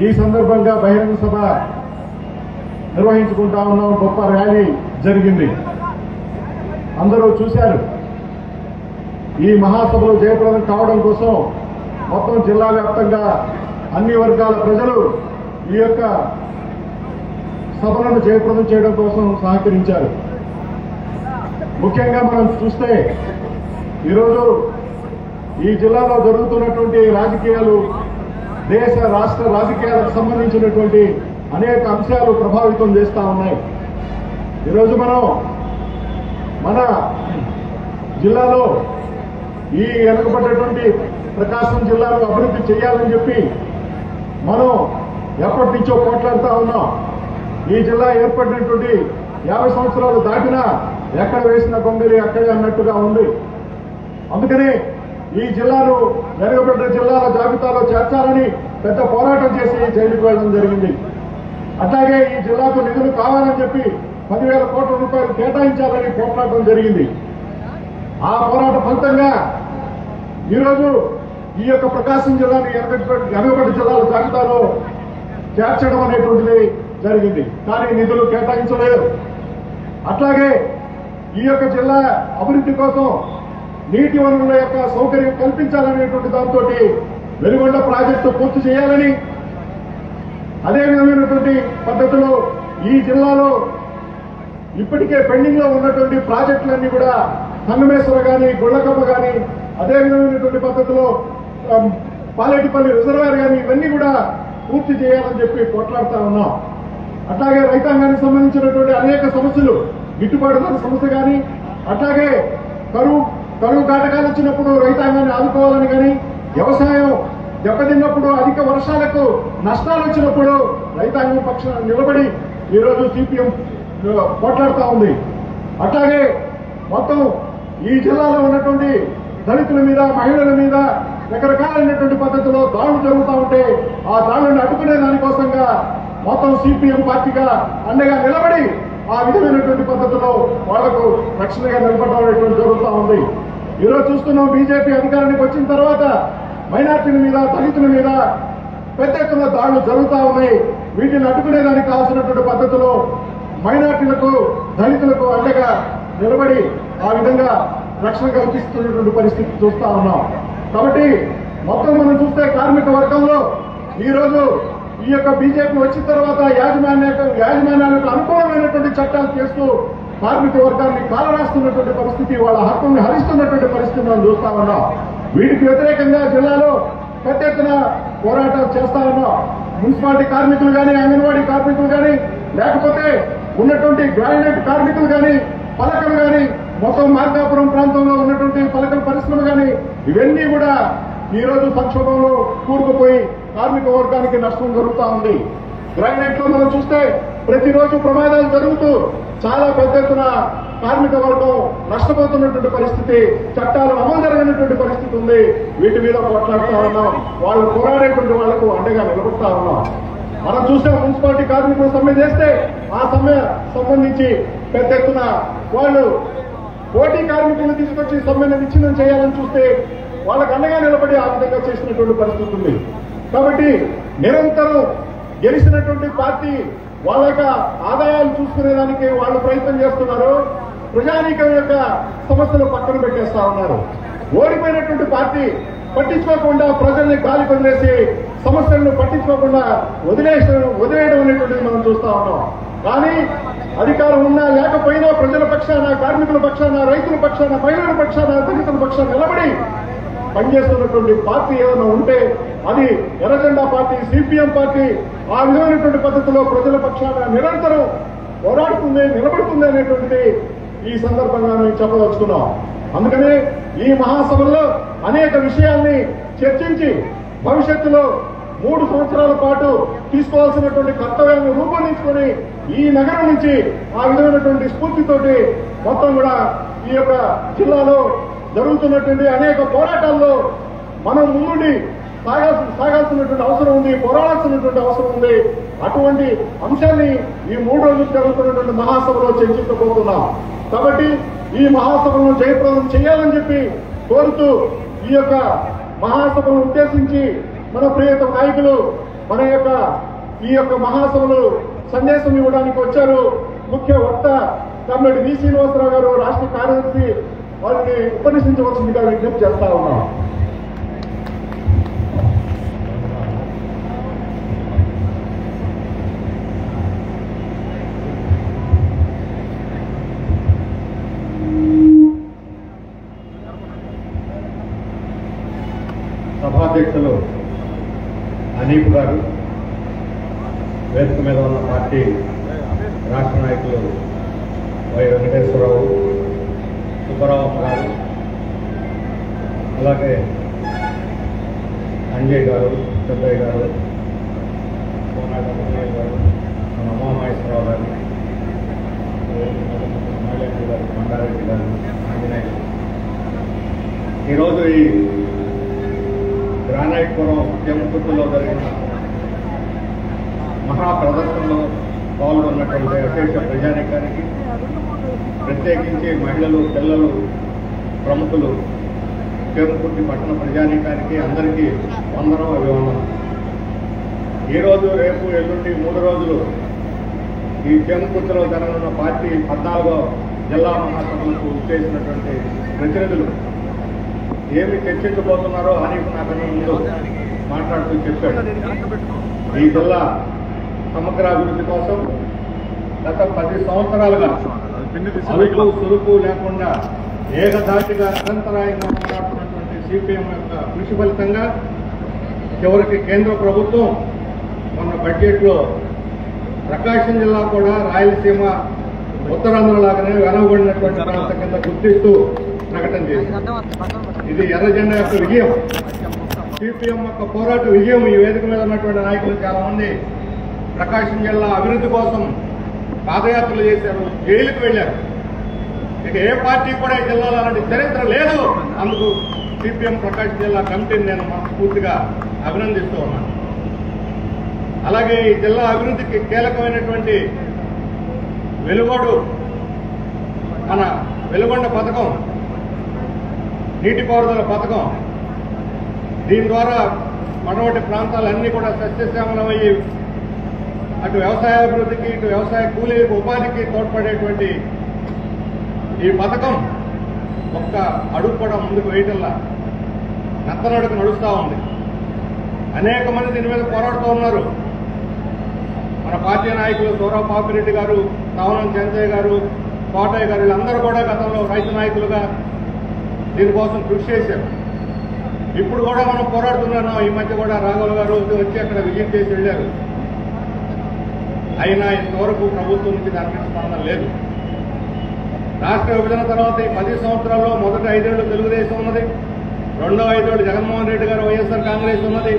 ఈ సందర్భంగా బహిరంగ సభ నిర్వహించుకుంటా ఉన్నాం. గొప్ప ర్యాలీ జరిగింది, అందరూ చూశారు. ఈ మహాసభలు జయప్రదం కావడం కోసం మొత్తం జిల్లా వ్యాప్తంగా అన్ని వర్గాల ప్రజలు ఈ యొక్క సభలను జయప్రదం చేయడం కోసం సహకరించారు. ముఖ్యంగా మనం చూస్తే ఈరోజు ఈ జిల్లాలో జరుగుతున్నటువంటి రాజకీయాలు, దేశ రాష్ట్ర రాజకీయాలకు సంబంధించినటువంటి అనేక అంశాలు ప్రభావితం చేస్తా ఉన్నాయి. ఈరోజు మనం మన జిల్లాలో ఈ వెనుకబడ్డటువంటి ప్రకాశం జిల్లాను అభివృద్ధి చేయాలని చెప్పి మనం ఎప్పటి నుంచో పోట్లాడుతూ ఉన్నాం. ఈ జిల్లా ఏర్పడినటువంటి 50 సంవత్సరాలు దాటినా ఎక్కడ వేసిన గొంగలి అక్కడే అన్నట్టుగా ఉంది. అందుకనే ఈ జిల్లాను వెనుకబడ్డ జిల్లాల జాబితాలో చేర్చాలని పెద్ద పోరాటం చేసి జైలుకు వెళ్ళడం జరిగింది. అట్లాగే ఈ జిల్లాకు నిధులు కావాలని చెప్పి 10,000 కోట్ల రూపాయలు కేటాయించాలని పోరాటం జరిగింది. ఆ పోరాట ఫలితంగా ఈరోజు ఈ యొక్క ప్రకాశం జిల్లాని వెనుకబడ్డ జిల్లాల జాబితాలో చేర్చడం అనేటువంటిది జరిగింది. కానీ నిధులు కేటాయించలేదు. అట్లాగే ఈ యొక్క జిల్లా అభివృద్ధి కోసం నీటి వనరుల యొక్క సౌకర్యం కల్పించాలనేటువంటి దాంతో వెలుగొండ ప్రాజెక్టు పూర్తి చేయాలని, అదే విధమైనటువంటి పద్ధతిలో ఈ జిల్లాలో ఇప్పటికే పెండింగ్ లో ఉన్నటువంటి ప్రాజెక్టులన్నీ కూడా సంగమేశ్వర గాని, గుళ్లకమ్మ గాని, అదే విధమైనటువంటి పద్ధతిలో పాలేటిపల్లి రిజర్వాయర్ గాని ఇవన్నీ కూడా పూర్తి చేయాలని చెప్పి పోట్లాడుతా ఉన్నాం. అట్లాగే రైతాంగానికి సంబంధించినటువంటి అనేక సమస్యలు, గిట్టుబాటు ధర సమస్య కానీ, అట్లాగే కరువు కాటకాలు వచ్చినప్పుడు రైతాంగాన్ని ఆదుకోవాలని కానీ, వ్యవసాయం దెబ్బతిన్నప్పుడు అధిక వర్షాలకు నష్టాలు వచ్చినప్పుడు రైతాంగం పక్షాన నిలబడి ఈరోజు సిపిఎం పోట్లాడుతూ ఉంది. అట్లాగే మొత్తం ఈ జిల్లాలో ఉన్నటువంటి దళితుల మీద, మహిళల మీద, రకరకాలైనటువంటి పద్ధతిలో దాడులు జరుగుతూ ఉంటే ఆ దాడులను అడ్డుకునే దానికోసంగా మొత్తం సిపిఎం పార్టీగా అండగా నిలబడి ఆ విధమైనటువంటి పద్ధతిలో వాళ్లకు రక్షణగా నిలబడడం అనేటువంటి జరుగుతూ ఉంది. ఈరోజు చూస్తున్నాం బీజేపీ అధికారానికి వచ్చిన తర్వాత మైనార్టీల మీద దళితుల మీద పెద్ద ఎత్తున దాడులు జరుగుతూ ఉన్నాయి. వీటిని అడ్డుకునేదానికి కావాల్సినటువంటి పద్ధతిలో మైనార్టీలకు దళితులకు అండగా నిలబడి ఆ విధంగా రక్షణ కల్పిస్తున్నటువంటి పరిస్థితి చూస్తా ఉన్నాం. కాబట్టి మొత్తం మనం చూస్తే కార్మిక వర్గంలో ఈ రోజు ఈ యొక్క బీజేపీ వచ్చిన తర్వాత యాజమాన్యాలకు అనుకూలమైనటువంటి చట్టాలు చేస్తూ కార్మిక వర్గాన్ని కాలరాస్తున్నటువంటి పరిస్థితి, వాళ్ళ హక్కుల్ని హరిస్తున్నటువంటి పరిస్థితి మనం చూస్తా ఉన్నాం. వీటికి వ్యతిరేకంగా జిల్లాలో పెద్ద ఎత్తున పోరాటాలు చేస్తా ఉన్నాం. మున్సిపాలిటీ కార్మికులు కానీ, అంగన్వాడీ కార్మికులు కానీ, లేకపోతే ఉన్నటువంటి గ్రానైట్ కార్మికులు కానీ, పలకలు కానీ, మొత్తం మార్కాపురం ప్రాంతంలో ఉన్నటువంటి పలకల పరిశ్రమ కానీ, ఇవన్నీ కూడా ఈ రోజు సంక్షోభంలో కూరుకుపోయి కార్మిక వర్గానికి నష్టం జరుగుతూ ఉంది. గ్రానైట్ లో మనం చూస్తే ప్రతిరోజు ప్రమాదాలు జరుగుతూ చాలా పెద్ద ఎత్తున కార్మిక వర్గం నష్టపోతున్నటువంటి పరిస్థితి, చట్టాలు అమలు జరగనటువంటి పరిస్థితి ఉంది. వీటి మీద పోట్లాడుతూ ఉన్నాం. వాళ్ళు పోరాడేటువంటి వాళ్లకు అండగా నిలబడతా ఉన్నాం. మనం చూస్తే మున్సిపాలిటీ కార్మికులు సమ్మె చేస్తే ఆ సమ్మె సంబంధించి పెద్ద ఎత్తున వాళ్ళు పోటీ కార్మికులను తీసుకొచ్చి సమ్మెను విచ్ఛిన్నం చేయాలని చూస్తే వాళ్ళకు అండగా నిలబడి ఆ విధంగా చేసినటువంటి పరిస్థితి ఉంది. కాబట్టి నిరంతరం గెలిచినటువంటి పార్టీ వాళ్ళ యొక్క ఆదాయాలు చూసుకునేదానికి వాళ్ళు ప్రయత్నం చేస్తున్నారు. ప్రజానీకం యొక్క సమస్యలు పక్కన పెట్టేస్తా ఉన్నారు. ఓడిపోయినటువంటి పార్టీ పట్టించుకోకుండా ప్రజల్ని గాలి వదిలేసి సమస్యలను పట్టించుకోకుండా వదిలేయడం అనేటువంటిది మనం చూస్తా ఉన్నాం. కానీ అధికారం ఉన్నా లేకపోయినా ప్రజల పక్షాన, కార్మికుల పక్షాన, రైతుల పక్షాన, మహిళల పక్షాన, దళితుల పక్షాన నిలబడి పనిచేస్తున్నటువంటి పార్టీ ఏదైనా ఉంటే అది ఎర్రజెండా పార్టీ, సిపిఎం పార్టీ. ఆ విధమైనటువంటి పద్ధతిలో ప్రజల పక్షాన నిరంతరం పోరాడుతుంది, నిలబడుతుంది అనేటువంటిది ఈ సందర్భంగా మేము చెప్పదలుచుకున్నాం. అందుకనే ఈ మహాసభల్లో అనేక విషయాల్ని చర్చించి భవిష్యత్తులో 3 సంవత్సరాల పాటు తీసుకోవాల్సినటువంటి కర్తవ్యాన్ని రూపొందించుకొని ఈ నగరం నుంచి ఆ విధమైనటువంటి స్ఫూర్తితోటి మొత్తం కూడా ఈ యొక్క జిల్లాలో జరుగుతున్నటువంటి అనేక పోరాటాల్లో మనం ముందుండి సాగాల్సినటువంటి అవసరం ఉంది, పోరాడాల్సినటువంటి అవసరం ఉంది. అటువంటి అంశాన్ని ఈ 3 రోజులు జరుగుతున్నటువంటి మహాసభలో చర్చించబోతున్నాం. కాబట్టి ఈ మహాసభలను జయప్రదం చేయాలని చెప్పి కోరుతూ ఈ యొక్క మహాసభను ఉద్దేశించి మన ప్రియతమ నాయకులు మన యొక్క ఈ యొక్క మహాసభలు సందేశం ఇవ్వడానికి వచ్చారు. ముఖ్య వక్త కమ్రేడ్ వి శ్రీనివాసరావు గారు, రాష్ట్ర కార్యదర్శి, వారిని ఉపన్యసించవలసిందిగా విజ్ఞప్తి చేస్తా ఉన్నాం. సభాధ్యక్షులు అనీప్ గారు, వేదిక మీద ఉన్న పార్టీ రాష్ట్ర నాయకులు వై వెంకటేశ్వరరావు, సుబ్బారావు గారు, అలాగే అంజయ్ గారు, పెద్దయ్య గారు, కోనాగయ్య గారు, మన ఉమామహేశ్వరరావు గారు, మాలేటి గారు, మండారెడ్డి గారు, ఆంజనేయులు, ఈరోజు ఈ గ్రానైట్పురం జమ్మకుట్టులో జరిగిన మహా ప్రదర్శనలో పాల్గొన్నటువంటి అశేష ప్రజానీకానికి, ప్రత్యేకించి మహిళలు, పిల్లలు, ప్రముఖులు, చేమకుర్తి పట్టణ ప్రజానీకానికి అందరికీ వందనం, అభివందనం. ఈరోజు, రేపు, ఎల్లుండి 3 రోజులు ఈ చేమకుర్తిలో జరగనున్న పార్టీ 14వ జిల్లా మహాసభలకు చేసినటువంటి ప్రతినిధులు ఏమి చర్చించబోతున్నారో హనీఫ్ నాకన్నా ముందు మాట్లాడుతూ చెప్పాడు. ఈ జిల్లా సమగ్ర అభివృద్ధి కోసం గత 10 సంవత్సరాలుగా అలుపు సులుపు లేకుండా ఏకధాటిగా నిరంతరాయంగా పోరాడుతున్నటువంటి సిపిఎం యొక్క కృషి ఫలితంగా చివరికి కేంద్ర ప్రభుత్వం మొన్న బడ్జెట్లో ప్రకాశం జిల్లా కూడా రాయలసీమ ఉత్తరాంధ్ర లాగానే వెనకబడినటువంటి ప్రాంతం కింద గుర్తిస్తూ ప్రకటన చేసింది. ఇది ఎర్రజెండా యొక్క విజయం, సిపిఎం యొక్క పోరాట విజయం. ఈ వేదిక మీద ఉన్నటువంటి నాయకులు చాలా మంది ప్రకాశం జిల్లా అభివృద్ధి కోసం పాదయాత్రలు చేశారు, జైలుకు వెళ్లారు. ఇక ఏ పార్టీ కూడా ఈ జిల్లాలో అలాంటి చరిత్ర లేదు. అందుకు సిపిఎం ప్రకాశం జిల్లా కమిటీని నేను మనస్ఫూర్తిగా అభినందిస్తూ ఉన్నాను. అలాగే ఈ జిల్లా అభివృద్ధికి కీలకమైనటువంటి మన వెలుగొండ పథకం, నీటిపారుదల పథకం, దీని ద్వారా మనవంటి ప్రాంతాలన్నీ కూడా సస్యశ్యామలమయ్యి అటు వ్యవసాయ అభివృద్ధికి ఇటు వ్యవసాయ కూలీలకు ఉపాధికి తోడ్పడేటువంటి ఈ పథకం ఒక్క అడుగు కూడా ముందుకు వేయటంలా నత్తనడుగు నడుస్తూ ఉంది. అనేక మంది దీని మీద పోరాడుతూ ఉన్నారు. మన పార్టీ నాయకులు సూరవ పాపిరెడ్డి గారు, తవనం చంద్రయ్య గారు, కోటయ్య గారు వీళ్ళందరూ కూడా గతంలో రైతు నాయకులుగా దీనికోసం కృషి చేశారు. ఇప్పుడు కూడా మనం పోరాడుతున్నాం. ఈ మధ్య కూడా రాఘవ గారు వచ్చి అక్కడ విజిట్ చేసి వెళ్ళారు. అయినా ఇంతవరకు ప్రభుత్వం నుంచి దానికి స్పందన లేదు. రాష్ట్ర విభజన తర్వాత ఈ 10 సంవత్సరాల్లో మొదటి 5 ఏళ్లు తెలుగుదేశం ఉన్నది, రెండో 5 ఏళ్లు జగన్మోహన్ రెడ్డి గారు వైఎస్ఆర్ కాంగ్రెస్ ఉన్నది.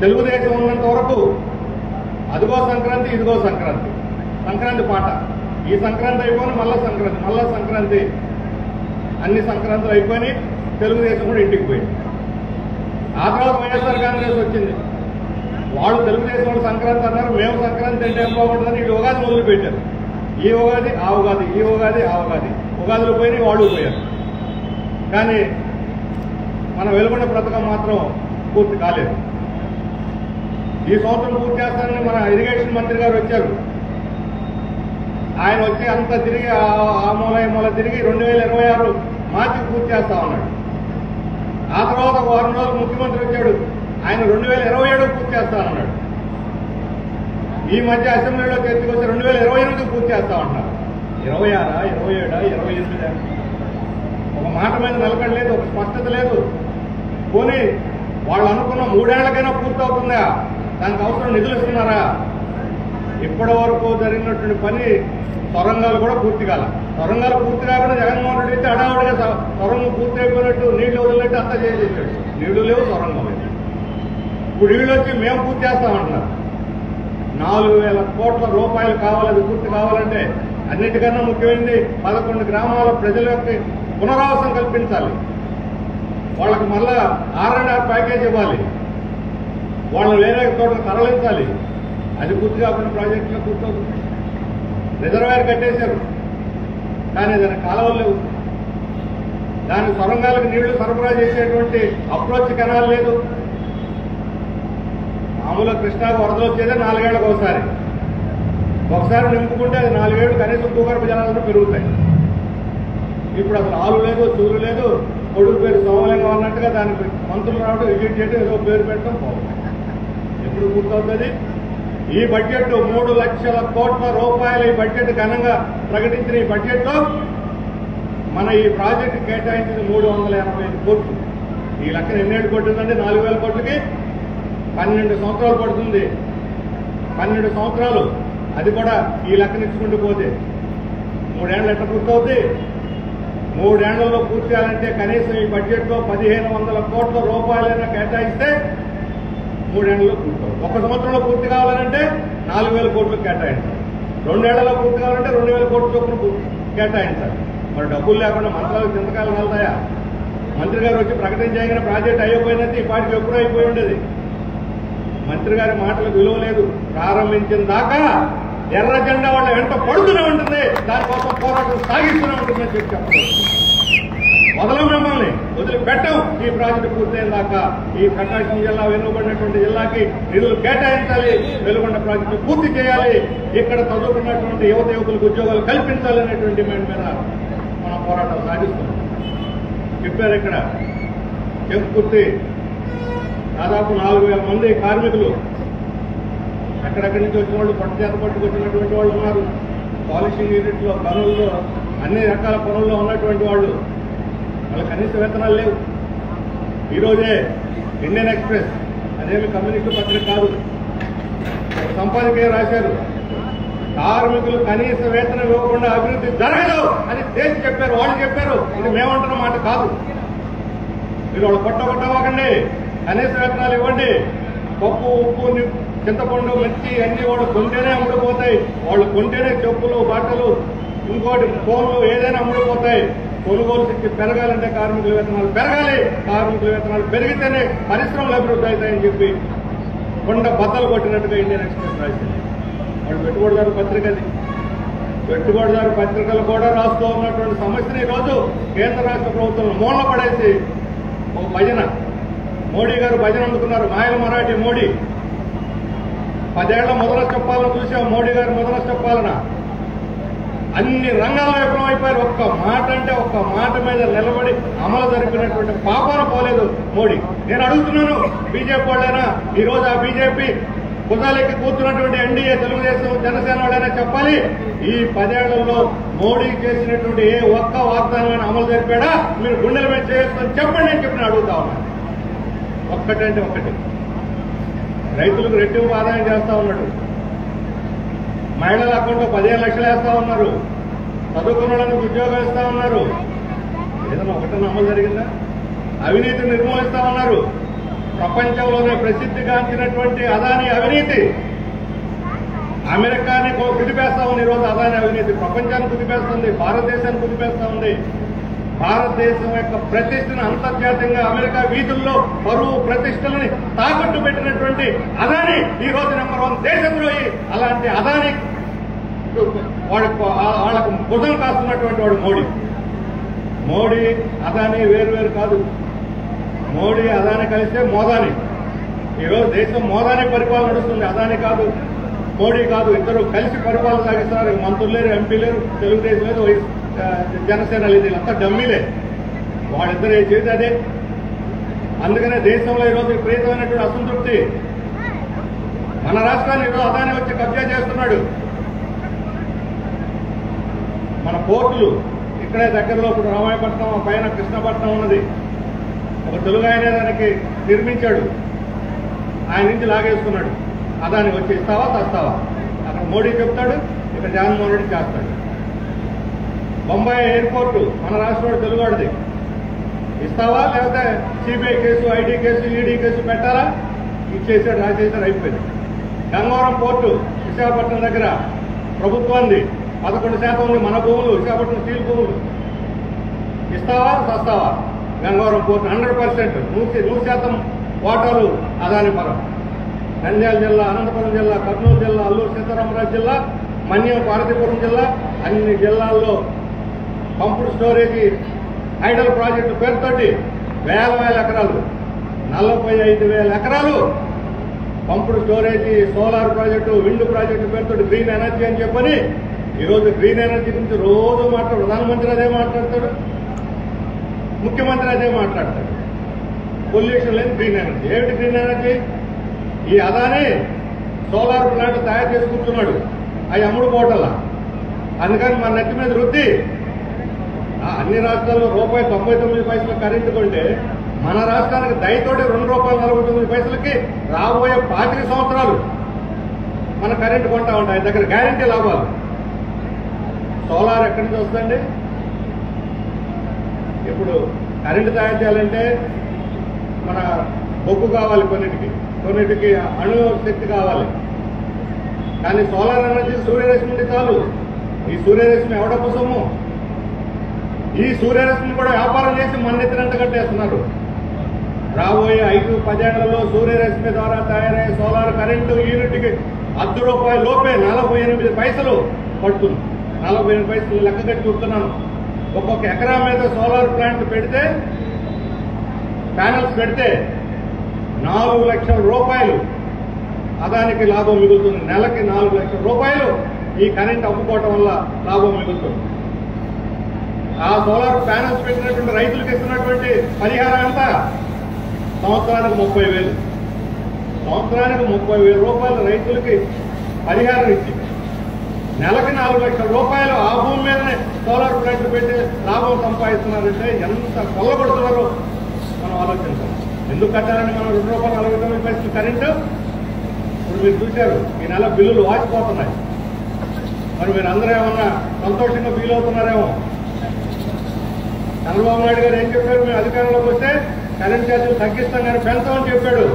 తెలుగుదేశం ఉన్నంత వరకు అదిగో సంక్రాంతి ఇదిగో సంక్రాంతి, సంక్రాంతి పాట. ఈ సంక్రాంతి అయిపోయిన మళ్ళా సంక్రాంతి, అన్ని సంక్రాంతులు అయిపోయి తెలుగుదేశం కూడా ఇంటికి పోయింది. ఆ తర్వాత వైఎస్ఆర్ కాంగ్రెస్ వచ్చింది. వాళ్ళు తెలుగుదేశం వాళ్ళు సంక్రాంతి అన్నారు, మేము సంక్రాంతి అంటే ఏం బాగుంటుందని వీళ్ళు ఉగాది మొదలు పెట్టారు. ఈ ఉగాది ఆ ఉగాది, ఈ ఉగాది ఆ ఉగాది, ఉగాదులు పోయి వాళ్ళు పోయారు. కానీ మన వెలుగొండ పథకం మాత్రం పూర్తి కాలేదు. ఈ సంవత్సరం పూర్తి చేస్తానని మన ఇరిగేషన్ మంత్రి గారు వచ్చారు. ఆయన వచ్చి అంతా తిరిగి ఆ మూల ఈ మూల తిరిగి 2026 మార్చికి పూర్తి చేస్తా ఉన్నాడు. ఆ తర్వాత వారం రోజులు ముఖ్యమంత్రి వచ్చాడు, ఆయన 2027 పూర్తి చేస్తానన్నాడు. ఈ మధ్య అసెంబ్లీలో చర్చకు వచ్చి 2028 పూర్తి చేస్తా ఉంటున్నారు. 26, 27, 28 ఒక మాట మీద నిలకడలేదు, ఒక స్పష్టత లేదు. పోనీ వాళ్ళు అనుకున్న 3 ఏళ్లకైనా పూర్తి అవుతుందా? దానికి అవసరం నిధులు ఇస్తున్నారా? ఇప్పటి వరకు జరిగినటువంటి పని సొరంగాలు కూడా పూర్తి కాల. సొరంగాలు పూర్తి కాకుండా జగన్మోహన్ రెడ్డి అయితే హడావుడిగా సొరంగం పూర్తి అయిపోయినట్టు నీళ్లు వదిలినట్టు అంతా చేసేసాడు. నీళ్లు లేవు, సొరంగం లేదు. ఇప్పుడు వీళ్ళు వచ్చి మేము పూర్తి చేస్తామంటున్నారు. 4,000 కోట్ల రూపాయలు కావాలి అది పూర్తి కావాలంటే. అన్నిటికన్నా ముఖ్యమైనది 11 గ్రామాల ప్రజలకి పునరావాసం కల్పించాలి. వాళ్ళకి మళ్ళా R&R ప్యాకేజ్ ఇవ్వాలి, వాళ్ళని వేరే చోట్ల తరలించాలి. అది పూర్తి కాకుండా ప్రాజెక్టులో పూర్తవుతుంది. రిజర్వాయర్ కట్టేశారు, కానీ దాని కాలువలు లేవు. దాని సొరంగాలకు నీళ్లు సరఫరా చేసేటువంటి అప్రోచ్ కెనాల్ లేదు. మామూలుగా కృష్ణాకు వరదలు వచ్చేదే 4 ఏళ్లకు ఒకసారి నింపుకుంటే అది 4 ఏళ్లు కనీసం భూగర్భ జలాలను పెరుగుతాయి. ఇప్పుడు అసలు ఆలు లేదు, చూరు లేదు. కొడుకు పేరు సోమలింగం అన్నట్టుగా దానికి మంత్రులు రావడం, విజిట్ చేయడం, ఏదో పేరు పెట్టడం పోతుంది. ఎప్పుడు పూర్తవుతుంది? ఈ బడ్జెట్ 3 లక్షల కోట్ల రూపాయల ఈ బడ్జెట్ ఘనంగా ప్రకటించిన ఈ బడ్జెట్లో మన ఈ ప్రాజెక్టు కేటాయించిన 385 కోట్లు. ఈ లెక్కన ఎన్నేళ్ళు పడుతుందంటే 4,000 కోట్లకి 12 సంవత్సరాలు పడుతుంది. 12 సంవత్సరాలు, అది కూడా ఈ లెక్కన ఇచ్చుకుంటూ పోతే 3 ఏళ్ళు ఎట్లా పూర్తవుతుంది? 3 ఏళ్లలో పూర్తి చేయాలంటే కనీసం ఈ బడ్జెట్లో 1,500 కోట్ల రూపాయలైనా కేటాయిస్తే 3 ఏళ్లలో పూర్తవుతుంది. 1 సంవత్సరంలో పూర్తి కావాలంటే 4,000 కోట్లు కేటాయించాలి. 2 ఏళ్లలో పూర్తి కావాలంటే 2,000 కోట్ల చొప్పున కేటాయించాలి. మరి డబ్బులు లేకుండా మంత్రాలకు చింతకాయలు వెళ్తాయా? మంత్రి గారు వచ్చి ప్రకటన చేయగానే ప్రాజెక్ట్ అయిపోయినట్టు ఈ పాటికి ఎప్పుడూ అయిపోయి ఉండేది. మంత్రి గారి మాటలకు విలువ లేదు. ప్రారంభించిన దాకా ఎర్ర జెండా వాళ్ళ వెంట పడుతూనే ఉంటుంది, దానికోసం పోరాటం సాగిస్తూనే ఉంటుందని చెప్పారు. వదలం, మిమ్మల్ని వదిలిపెట్టం. ఈ ప్రాజెక్టు పూర్తయిన దాకా ఈ ప్రకాశం జిల్లా వెనుకబడినటువంటి జిల్లాకి నిధులు కేటాయించాలి, వెలుగొండ ప్రాజెక్టు పూర్తి చేయాలి, ఇక్కడ చదువుకున్నటువంటి యువత యువకులకు ఉద్యోగాలు కల్పించాలి అనేటువంటి డిమాండ్ మీద మనం పోరాటం సాగిస్తున్నాం. చెప్పారు ఇక్కడ చెంపుర్తి దాదాపు 4,000 మంది కార్మికులు ఎక్కడెక్కడి నుంచి వచ్చిన వాళ్ళు, పట్టు చేత పట్టుకొచ్చినటువంటి వాళ్ళు ఉన్నారు. పాలిషింగ్ యూనిట్లో, పనుల్లో, అన్ని రకాల పనుల్లో ఉన్నటువంటి వాళ్ళు. వాళ్ళ కనీస వేతనాలు లేవు. ఈరోజే ఇండియన్ ఎక్స్ప్రెస్, అదేమి కమ్యూనిటీ పత్రిక కాదు, సంపాదకీయ రాశారు, కార్మికులు కనీస వేతనం ఇవ్వకుండా అభివృద్ధి జరగదు అని తేల్చి చెప్పారు. వాళ్ళు చెప్పారు, ఇది మేమంటున్న మాట కాదు. మీరు వాళ్ళు కొట్టవాకండి, కనీస వేతనాలు ఇవ్వండి. పప్పు, ఉప్పు, చింతపండు, మిర్చి అన్ని వాళ్ళు కొంటేనే అమ్ముడుపోతాయి. వాళ్ళు కొంటేనే చెప్పులు, బట్టలు, ఇంకోటి ఫోన్లు ఏదైనా అమ్ముడుపోతాయి. కొనుగోలు శక్తి పెరగాలంటే కార్మికుల వేతనాలు పెరగాలి, కార్మికుల వేతనాలు పెరిగితేనే పరిశ్రమలు అభివృద్ధి అవుతాయని చెప్పి కొండ బద్దలు కొట్టినట్టుగా ఇండియన్ ఎక్స్ప్రెస్ రాసింది. వాళ్ళు పెట్టుబడిదారు పత్రికది. పెట్టుబడిదారు పత్రికలు కూడా రాస్తూ ఉన్నటువంటి సమస్యని ఈరోజు కేంద్ర రాష్ట్ర ప్రభుత్వం మూలన పడేసి ఒక భజన, మోడీ గారు భజన అందుకున్నారు. మాయల మరాఠీ మోడీ 10 ఏళ్ల మొదల చెప్పాలని చూసాం. మోడీ గారు మొదల చెప్పాలన అన్ని రంగాల్లో విఫలమైపోయారు. ఒక్క మాట అంటే ఒక్క మాట మీద నిలబడి అమలు జరిపినటువంటి పాపాన పోలేదు మోడీ. నేను అడుగుతున్నాను, బీజేపీ వాళ్ళైనా ఈరోజు ఆ బీజేపీ భుజాలెక్కి కూర్చున్నటువంటి ఎన్డీఏ, తెలుగుదేశం, జనసేన వాళ్ళైనా చెప్పాలి, ఈ 10 ఏళ్లలో మోడీ చేసినటువంటి ఏ ఒక్క వాగ్దానాన్ని అమలు జరిపాడా? మీరు గుండెల మీద చేసుకొని చెప్పండి అని చెప్పి నేను అడుగుతా ఉన్నాను. ఒక్కటంటే ఒక్కటి, రైతులకు రెట్టింపు ఆదాయం చేస్తా ఉన్నాడు. మహిళల అకౌంట్లో 15 లక్షలు వేస్తా ఉన్నారు. చదువుకున్న వాళ్ళకి ఉద్యోగం ఇస్తా ఉన్నారు. ఏదైనా ఒకటన్నా అమలు జరిగిందా? అవినీతిని నిర్మూలిస్తా ఉన్నారు. ప్రపంచంలోనే ప్రసిద్ధిగాంచినటువంటి అదానీ అవినీతి అమెరికాని కుదిపేస్తా ఉంది. ఈరోజు అదానీ అవినీతి ప్రపంచాన్ని కుదిపేస్తుంది, భారతదేశాన్ని కుదిపేస్తా ఉంది. భారతదేశం యొక్క ప్రతిష్టను అంతర్జాతీయంగా అమెరికా వీధుల్లో పరువు ప్రతిష్టలని తాకట్టు పెట్టినటువంటి అదానీ ఈ రోజు నంబర్ 1 దేశద్రోహి. అలాంటి అదానీ వాళ్ళకు భుజం కాస్తున్నటువంటి వాడు మోడీ. మోడీ అదానీ వేరు కాదు. మోడీ అదానీ కలిస్తే మోదాని. ఈరోజు దేశం మోదాని పరిపాలన నడుస్తుంది, అదానీ కాదు, మోడీ కాదు. ఇద్దరు కలిసి పరిపాలన సాగిస్తున్నారు. మంత్రులు లేరు, ఎంపీ లేరు, తెలుగుదేశం లేదు, జనసేన లేదు, వీళ్ళంతా డమ్మీలే. వాళ్ళిద్దరు చేసేది అదే. అందుకనే దేశంలో ఈరోజు విపరీతమైనటువంటి అసంతృప్తి. మన రాష్ట్రాన్ని ఈరోజు అదానీ వచ్చి కబ్జా చేస్తున్నాడు. మన పోర్టులు ఇక్కడే దగ్గరలో ఇప్పుడు రామాయపట్నం, పైన కృష్ణపట్నం ఉన్నది. ఒక తెలుగు ఆయన దానికి నిర్మించాడు, ఆయన నుంచి లాగేసుకున్నాడు. అదాని వచ్చి ఇస్తావా తస్తావా? అక్కడ మోడీ చెప్తాడు, ఇక్కడ జగన్మోహన్ రెడ్డి చేస్తాడు. బొంబాయి ఎయిర్పోర్టు మన రాష్ట్రంలో తెలుగువాడిది. ఇస్తావా లేకపోతే CBI case, IT case, ED case పెట్టాలా? ఇచ్చేసాడు, రాసేసాడు, అయిపోయింది. గంగవరం పోర్టు విశాఖపట్నం దగ్గర ప్రభుత్వాన్ని 11% ఉంది మన భూములు, విశాఖపట్నం స్టీల్ భూములు. ఇస్తావా తస్తావా? గంగవరం పోర్టు 100%, 100% వాటాలు అదాని పరం. నంద్యాల జిల్లా, అనంతపురం జిల్లా, కర్నూలు జిల్లా, అల్లూరు సీతారామరాజు జిల్లా, మన్యం, పార్వతీపురం జిల్లా, అన్ని జిల్లాల్లో పంపుడు స్టోరేజీ ఐడల్ ప్రాజెక్టు పేరుతోటి వేల ఎకరాలు, 45,000 ఎకరాలు pumped storage, solar project, wind project పేరుతోటి గ్రీన్ ఎనర్జీ అని చెప్పని ఈరోజు గ్రీన్ ఎనర్జీ గురించి రోజు ప్రధానమంత్రి అదే మాట్లాడతాడు, ముఖ్యమంత్రి అదే మాట్లాడతాడు. పొల్యూషన్ లేని గ్రీన్ ఎనర్జీ. ఏమిటి గ్రీన్ ఎనర్జీ? ఈ అదాని సోలార్ ప్లాంట్ తయారు చేసి కూర్చున్నాడు, అవి అమ్ముడు పోవటల్లా. అందుకని మన నెత్తి మీద రుద్ది అన్ని రాష్ట్రాల్లో ₹1.99 కరెంటు కొంటే మన రాష్ట్రానికి దయతోటి ₹2.49 రాబోయే 25 సంవత్సరాలు మన కరెంటు కొంటా ఉంటాయి. దగ్గర గ్యారంటీ లాభాలు. సోలార్ ఎక్కడి నుంచి వస్తుందండి? ఇప్పుడు కరెంటు తయారు చేయాలంటే మన బొగ్గు కావాలి, కొన్నిటికి అణు శక్తి కావాలి. కానీ సోలార్ ఎనర్జీ సూర్యరశ్మి నుండి చాలు. ఈ సూర్యరశ్మి ఎవడపు సొమ్ము? ఈ సూర్యరశ్మిని కూడా వ్యాపారం చేసి మన్నెత్తినంట కట్టేస్తున్నారు. రాబోయే 5-10 ఏళ్లలో సూర్యరశ్మి ద్వారా తయారయ్యే సోలార్ కరెంటు యూనిట్కి ₹10 లోపే 48 పైసలు పడుతుంది. 48 పైసలు లెక్క కట్టి చూస్తున్నాను. ఒక్కొక్క ఎకరా మీద సోలార్ ప్లాంట్ పెడితే, ప్యానల్స్ పెడితే ₹4 లక్షల అదానికి లాభం మిగులుతుంది. నెలకి ₹4 లక్షల ఈ కరెంట్ అమ్ముకోవటం వల్ల లాభం మిగులుతుంది. ఆ సోలార్ ప్యానల్స్ పెట్టినటువంటి రైతులకు ఇస్తున్నటువంటి పరిహారం ఎంత? సంవత్సరానికి 30,000. సంవత్సరానికి ₹30,000 రైతులకి పరిహారం ఇచ్చి నెలకి ₹4 లక్షల ఆ భూమి మీదనే సోలార్ ప్లాంట్ పెట్టి లాభం సంపాదిస్తున్నారంటే ఎంత కొల్లగొడుతున్నారో మనం ఆలోచించాలి. ఎందుకు కట్టాలని మనం ₹2.49 కరెంటు? ఇప్పుడు మీరు చూశారు, ఈ నెల బిల్లులు వాచిపోతున్నాయి. మరి మీరు అందరూ ఏమన్నా సంతోషంగా ఫీల్ అవుతున్నారేమో. చంద్రబాబు నాయుడు గారు ఏం చెప్పారు? మేము అధికారంలోకి వస్తే కరెంట్ ఛార్జీలు తగ్గిస్తాం కానీ పెంచామని చెప్పాడు.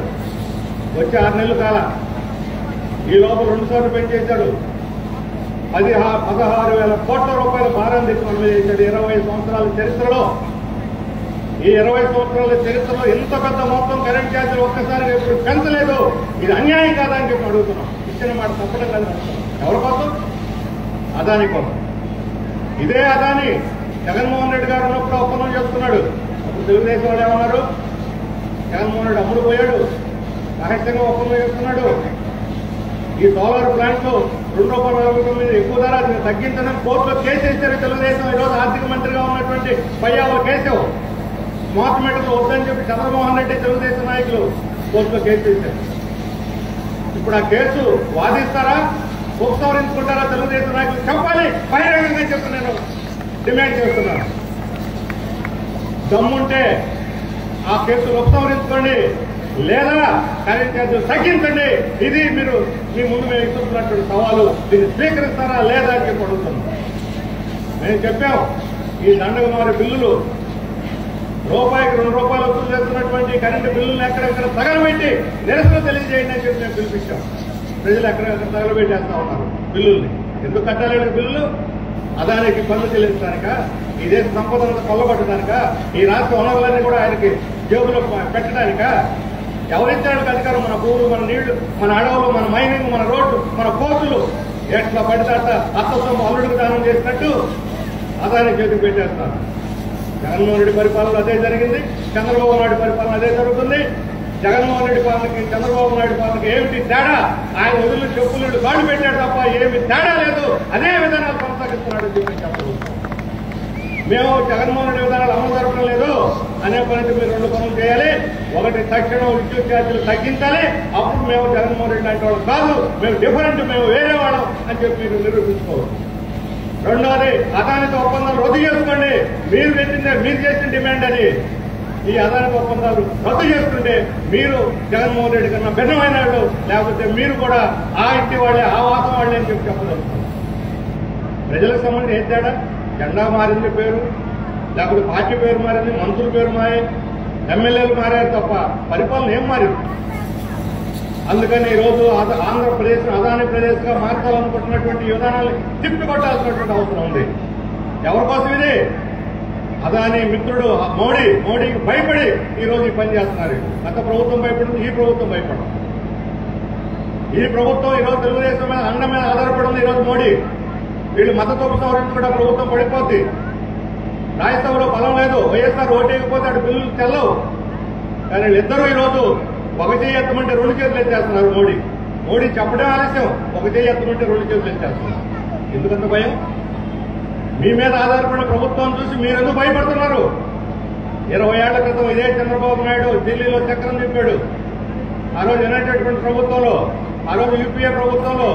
వచ్చి 6 నెలలు కాల. ఈ లోపల 2 సార్లు పెంచేశాడు. 16,000 కోట్ల రూపాయల భారం తెచ్చి మనం చేశాడు 20 సంవత్సరాల చరిత్రలో. ఈ 20 సంవత్సరాల చరిత్రలో ఎంత పెద్ద మొత్తం కరెంట్ ఛార్జీలు ఒక్కసారి ఎప్పుడు పెంచలేదు. ఇది అన్యాయం కాదా అని చెప్పి అడుగుతున్నాం. ఇచ్చిన మాట తప్పడం కాదు అడుగుతున్నాం. ఎవరి కోసం? అదాని కోసం. ఇదే అదాని జగన్మోహన్ రెడ్డి గారు ఉన్నప్పుడు ఒప్పందం చేసుకున్నాడు. అప్పుడు తెలుగుదేశం వాళ్ళు ఏమన్నారు? జగన్మోహన్ రెడ్డి అమ్ముడు పోయాడు, రహస్యంగా ఒప్పందం చేసుకున్నాడు. ఈ సోలార్ ప్లాంట్ లో ₹2.49 ఎక్కువ ధర తగ్గించడం కోర్టులో కేసు వేశారు తెలుగుదేశం. ఈరోజు ఆర్థిక మంత్రిగా ఉన్నటువంటి పయ్యావుల కేశవ్ స్మార్ట్ మీటర్లు వద్దని చెప్పి చంద్రమోహన్ రెడ్డి తెలుగుదేశం నాయకులు కోర్టులో కేసు వేశారు. ఇప్పుడు ఆ కేసు వాదిస్తారా, ఉపసంహరించుకుంటారా తెలుగుదేశం నాయకులు చెప్పాలి. బహిరంగంగా చెప్పి నేను డిమాండ్ చేస్తున్నాను. దమ్ముంటే ఆ కేసులు ఉపసంహరించుకోండి, లేదా కరెంట్ ఛార్జీలు తగ్గించండి. ఇది మీరు మీ ముందు మేము ఇస్తున్నటువంటి సవాలు. దీన్ని స్వీకరిస్తారా లేదా అని చెప్పి అడుగుతున్నాం. మేము చెప్పాం, ఈ దండగమారి బిల్లులు రూపాయికి ₹2 వసూలు చేస్తున్నటువంటి కరెంటు బిల్లులను ఎక్కడెక్కడ తగలబెట్టి నిరసన తెలియజేయండి అని చెప్పి మేము పిలిపించాం. ప్రజలు ఎక్కడెక్కడ తగలబెట్టేస్తా ఉన్నారు బిల్లుల్ని. ఎందుకు కట్టాలి బిల్లులు? అదానికి పన్ను చెల్లించడానిక, ఈ దేశ సంపదను కొల్లబట్టడానిక, ఈ రాష్ట్ర వనరులన్నీ కూడా ఆయనకి జేబులో పెట్టడానిక? ఎవరిచ్చానికి అధికారం? మన భూములు, మన నీళ్లు, మన అడవులు, మన మైనింగ్, మన రోడ్లు, మన కోర్టులు ఎట్లా పడితే అత్త సొమ్ము అల్లుడికి దానం చేసినట్టు అదాని చేతికి పెట్టేస్తారు. జగన్మోహన్ రెడ్డి పరిపాలన అదే జరిగింది, చంద్రబాబు నాయుడు పరిపాలన అదే జరుగుతుంది. జగన్మోహన్ రెడ్డి పాలనకి చంద్రబాబు నాయుడు పాలనకి ఏమిటి తేడా? ఆయన వదిలిన చెప్పులు గాడు పెట్టాడు తప్ప ఏమి తేడా లేదు. అదే విధానాలు కొనసాగిస్తున్నాడు చెప్పి చెప్పగలుగుతాం. మేము జగన్మోహన్ రెడ్డి విధానాలు అమలు జరపడం లేదు అనే పనికి మీరు 2 పనులు చేయాలి. ఒకటి, తక్షణం విద్యుత్ ఛార్జీలు తగ్గించాలి. అప్పుడు మేము జగన్మోహన్ రెడ్డి లాంటి వాళ్ళు కాదు, మేము డిఫరెంట్, మేము వేరే వాళ్ళం అని చెప్పి మీరు నిరూపించుకోవచ్చు. రెండోది, అదానితో ఒప్పందాలు రద్దు చేసుకోండి. మీరు చేసిన డిమాండ్ అది. ఈ అదానితో ఒప్పందాలు రద్దు చేసుకుంటే మీరు జగన్మోహన్ రెడ్డి కన్నా భిన్నమైన వాళ్ళు, లేకపోతే మీరు కూడా ఆ ఇంటి వాళ్ళే, ఆ వాసం వాళ్ళే అని చెప్పి చెప్పగలుగుతారు. ప్రజలకు సంబంధించి ఏం తేడా? జెండా మారింది పేరు, లేకపోతే పార్టీ పేరు మారింది, మంత్రుల పేరు మారాయి, ఎమ్మెల్యేలు మారారు తప్ప పరిపాలన ఏం మారింది? అందుకని ఈరోజు ఆంధ్రప్రదేశ్ అదాని ప్రదేశ్ గా మార్చాలనుకుంటున్నటువంటి విధానాన్ని తిప్పికొట్టాల్సినటువంటి అవసరం ఉంది. ఎవరి కోసం ఇది? అదాని మిత్రుడు మోడీకి భయపడి ఈరోజు ఈ పని చేస్తున్నారు. గత ప్రభుత్వం భయపడింది, ఈ ప్రభుత్వం భయపడదు. ఈ ప్రభుత్వం ఈరోజు తెలుగుదేశం మీద అండ మీద ఆధారపడింది. ఈరోజు మోడీ వీళ్ళు మద్దతు ఉపసంహరించి కూడా ప్రభుత్వం పడిపోద్ది. రాజ్యసభలో బలం లేదు, వైఎస్ఆర్ ఓటేయకపోతే అటు బిల్లులు చెల్లవు. కానీ వీళ్ళిద్దరూ ఈరోజు ఒక చేయి ఎత్తమంటే 2 చేతులు ఎత్తేస్తున్నారు. మోడీ చెప్పడం ఆలస్యం, ఒక చేయి ఎత్తమంటే 2 చేతులు ఎత్తేస్తున్నారు. ఎందుకంత భయం? మీ మీద ఆధారపడిన ప్రభుత్వం చూసి మీరెందుకు భయపడుతున్నారు? 20 ఏళ్ల క్రితం ఇదే చంద్రబాబు నాయుడు ఢిల్లీలో చక్రం తిప్పాడు. ఆ రోజు యునైటెడ్ ప్రభుత్వంలో, ఆ రోజు యూపీఏ ప్రభుత్వంలో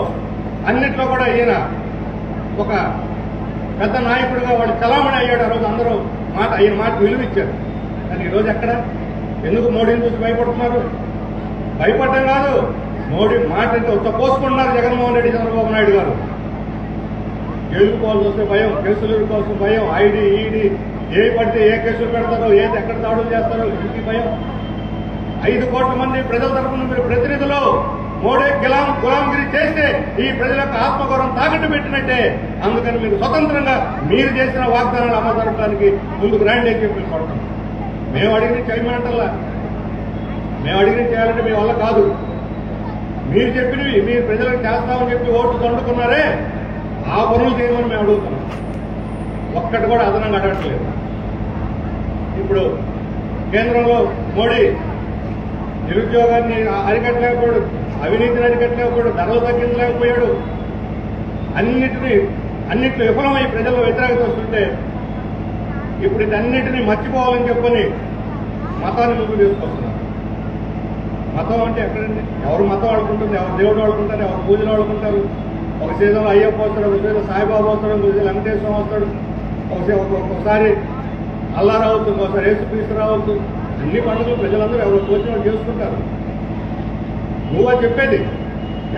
అన్నిట్లో కూడా ఈయన ఒక పెద్ద నాయకుడిగా వాడు చలామణి అయ్యాడు. ఆ రోజు అందరూ ఈయన మాట విలువిచ్చారు. కానీ ఈరోజు ఎక్కడ? ఎందుకు మోడీని చూసి భయపడుతున్నారు? భయపడటం కాదు, మోడీ మాట పోసుకుంటున్నారు జగన్మోహన్ రెడ్డి, చంద్రబాబు నాయుడు గారు. ఎదుర్కోవాల్సి వస్తే భయం, కేసులు ఎదుర్కోవాల్సిన భయం, ఈడీ ఏ పడితే ఏ కేసులు పెడతారో, ఏది ఎక్కడ దాడులు చేస్తారో ఇంటి భయం. 5 కోట్ల మంది ప్రజల తరఫున మీరు ప్రతినిధులు మోడీ గులాంగిరి చేస్తే ఈ ప్రజల యొక్క ఆత్మగౌరవం తాకట్టు పెట్టినట్టే. అందుకని మీరు స్వతంత్రంగా మీరు చేసిన వాగ్దానాలు అమలు జరపడానికి ముందుకు రండి అని చెప్పి పడతాం. మేము అడిగిన చేయమంటల్లా, మేము అడిగిన చేయాలంటే మీ వల్ల కాదు. మీరు చెప్పినవి మీరు ప్రజలకు చేస్తామని చెప్పి ఓట్లు దండుకున్నారే, ఆ పనులు చేయమని మేము అడుగుతున్నాం. ఒక్కటి కూడా అదనంగా అడగట్లేదు. ఇప్పుడు కేంద్రంలో మోడీ నిరుద్యోగాన్ని అరికట్టలేకపోయాడు, అవినీతిని అరికట్టలేకపోయాడు, ధరలు తగ్గించలేకపోయాడు. అన్నిట్లో విఫలమై ప్రజల్లో వ్యతిరేకత వస్తుంటే ఇప్పుడు ఇదన్నిటినీ మర్చిపోవాలని చెప్పని మతాన్ని ముందుకు తీసుకొస్తున్నారు. మతం అంటే ఎక్కడండి? ఎవరు మతం ఆడుకుంటుంది, ఎవరు దేవుడు ఆడుకుంటారు, ఎవరు పూజలు ఆడుకుంటారు. ఒక సీజన్లో అయ్యప్ప వస్తాడు, ఒక సీజన్లో సాయిబాబా వస్తాడు, ఒక సీజన్ వెంకటేశ్వరం వస్తాడు, ఒకసారి అల్లా రావచ్చు, ఒకసారి యేసుక్రీస్తు రావచ్చు. అన్ని పండుగలు ప్రజలందరూ ఎవరు తోచిన వాళ్ళు చేసుకుంటారు. నువ్వు చెప్పేది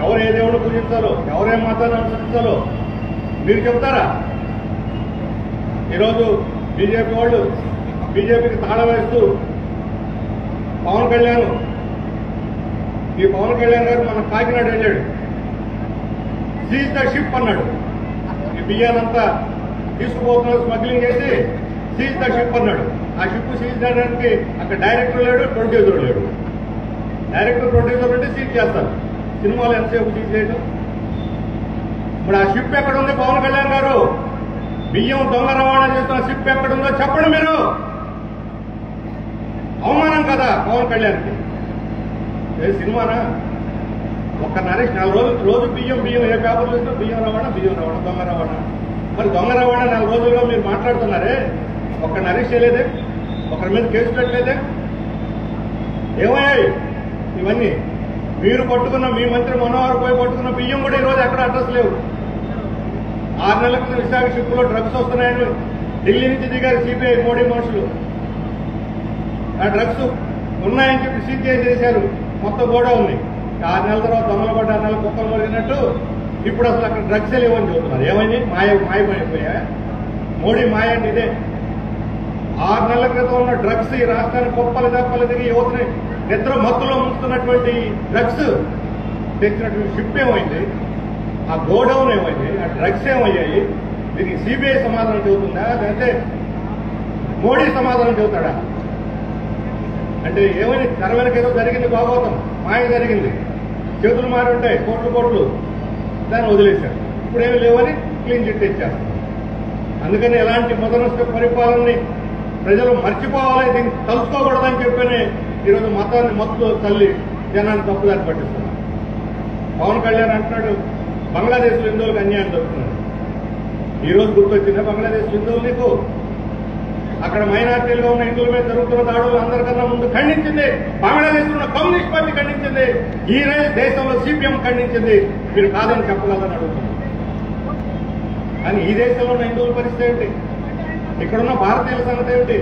ఎవరు ఏ దేవుడు పూజించాలో, ఎవరే మతాన్ని అనుసరించాలో మీరు చెప్తారా? ఈరోజు బీజేపీ వాళ్ళు బీజేపీకి తాళం వేస్తూ పవన్ కళ్యాణ్ గారు మన కాకినాడ వెళ్ళాడు. సీజ్ ద షిప్ అన్నాడు. ఈ బియ్యానంతా తీసుకుపోతున్నారు, స్మగ్లింగ్ చేసి సీజ్ ద షిప్ అన్నాడు. ఆ షిప్ సీజ్ చేయడానికి అక్కడ డైరెక్టర్ లేడు, ప్రొడ్యూసర్ లేడు. డైరెక్టర్ ప్రొడ్యూసర్ అంటే సీజ్ చేస్తారు. సినిమాలు ఎంతసేపు సీజ్ చేయడం. ఇప్పుడు ఆ షిప్ ఎక్కడుంది పవన్ కళ్యాణ్ గారు? బియ్యం దొంగ రవాణా చేస్తున్న షిప్ ఎక్కడుందో చెప్పండి మీరు. అవమానం కదా పవన్ కళ్యాణ్కి. ఏ సినిమానా? ఒక్క నరేష్ 4 రోజు బియ్యం ఏ పేపర్లు ఇస్తూ బియ్యం రవాణా దొంగ రవాణా. మరి దొంగ రవాణా 4 రోజులుగా మీరు మాట్లాడుతున్నారే, ఒక్క నరేష్ చేయలేదే, ఒకరి మీద కేసు పెట్టలేదే? ఏమయ్యాయి ఇవన్నీ? మీరు పట్టుకున్న మీ మంత్రి మనోహర్ పోయి పట్టుకున్న బియ్యం కూడా ఈరోజు ఎక్కడ అడ్రస్ లేవు. 6 నెలల క్రితం విశాఖ షిప్లో డ్రగ్స్ వస్తున్నాయని ఢిల్లీ నుంచి దిగారు సిబిఐ మోడీ మనుషులు. ఆ డ్రగ్స్ ఉన్నాయని చెప్పి సీజ్ చేసేశారు మొత్తం గోడా ఉంది. 6 నెలల తర్వాత దొంగలు పడ్డ 6 నెలలు కుక్కలు మరిగినట్టు ఇప్పుడు అసలు అక్కడ డ్రగ్స్ లేవని చెబుతున్నారు. ఏమైంది? మాయమైపోయా? మోడీ మాయ అంటే ఇదే. 6 నెలల క్రితం ఉన్న డ్రగ్స్ ఈ రాష్ట్రానికి కుప్పలు దప్పలు దిగి యువతని నిద్ర మత్తులో ముంచుతున్నటువంటి డ్రగ్స్ తెచ్చినటువంటి షిప్ ఏమైంది? ఆ గోడౌన్ ఏమైంది? ఆ డ్రగ్స్ ఏమయ్యాయి? దీనికి సిబిఐ సమాధానం చెబుతుందా, లేదంటే మోడీ సమాధానం చెబుతాడా? అంటే ఏమైనా తెర వెనక ఏదో జరిగింది, భాగవతం మాయ జరిగింది, చేతులు మారి ఉంటాయి, కోట్లు దాన్ని వదిలేశారు. ఇప్పుడు ఏమి లేవని క్లీన్ చిట్ ఇచ్చారు. అందుకని ఎలాంటి మొదనష్ట పరిపాలనని ప్రజలు మర్చిపోవాలి, దీన్ని తలుసుకోకూడదని చెప్పని ఈరోజు మతాన్ని మత్తులో తల్లి జనాన్ని తప్పుదారి పట్టిస్తున్నారు. పవన్ కళ్యాణ్ అంటున్నాడు బంగ్లాదేశ్లో హిందువులకు అన్యాయం జరుగుతున్నాడు. ఈ రోజు గుర్తొచ్చిందా బంగ్లాదేశ్ హిందువులు నీకు? అక్కడ మైనార్టీలుగా ఉన్న హిందువుల మీద జరుగుతున్న దాడులు అందరికన్నా ముందు ఖండించింది బంగ్లాదేశ్ ఉన్న కమ్యూనిస్ట్ పార్టీ ఖండించింది. ఈ దేశంలో సిపిఎం ఖండించింది. మీరు కాదని చెప్పగలని అడుగుతుంది. కానీ ఈ దేశంలో ఉన్న హిందువుల పరిస్థితి ఏమిటి? ఇక్కడున్న భారతీయుల సంగతి ఏమిటి?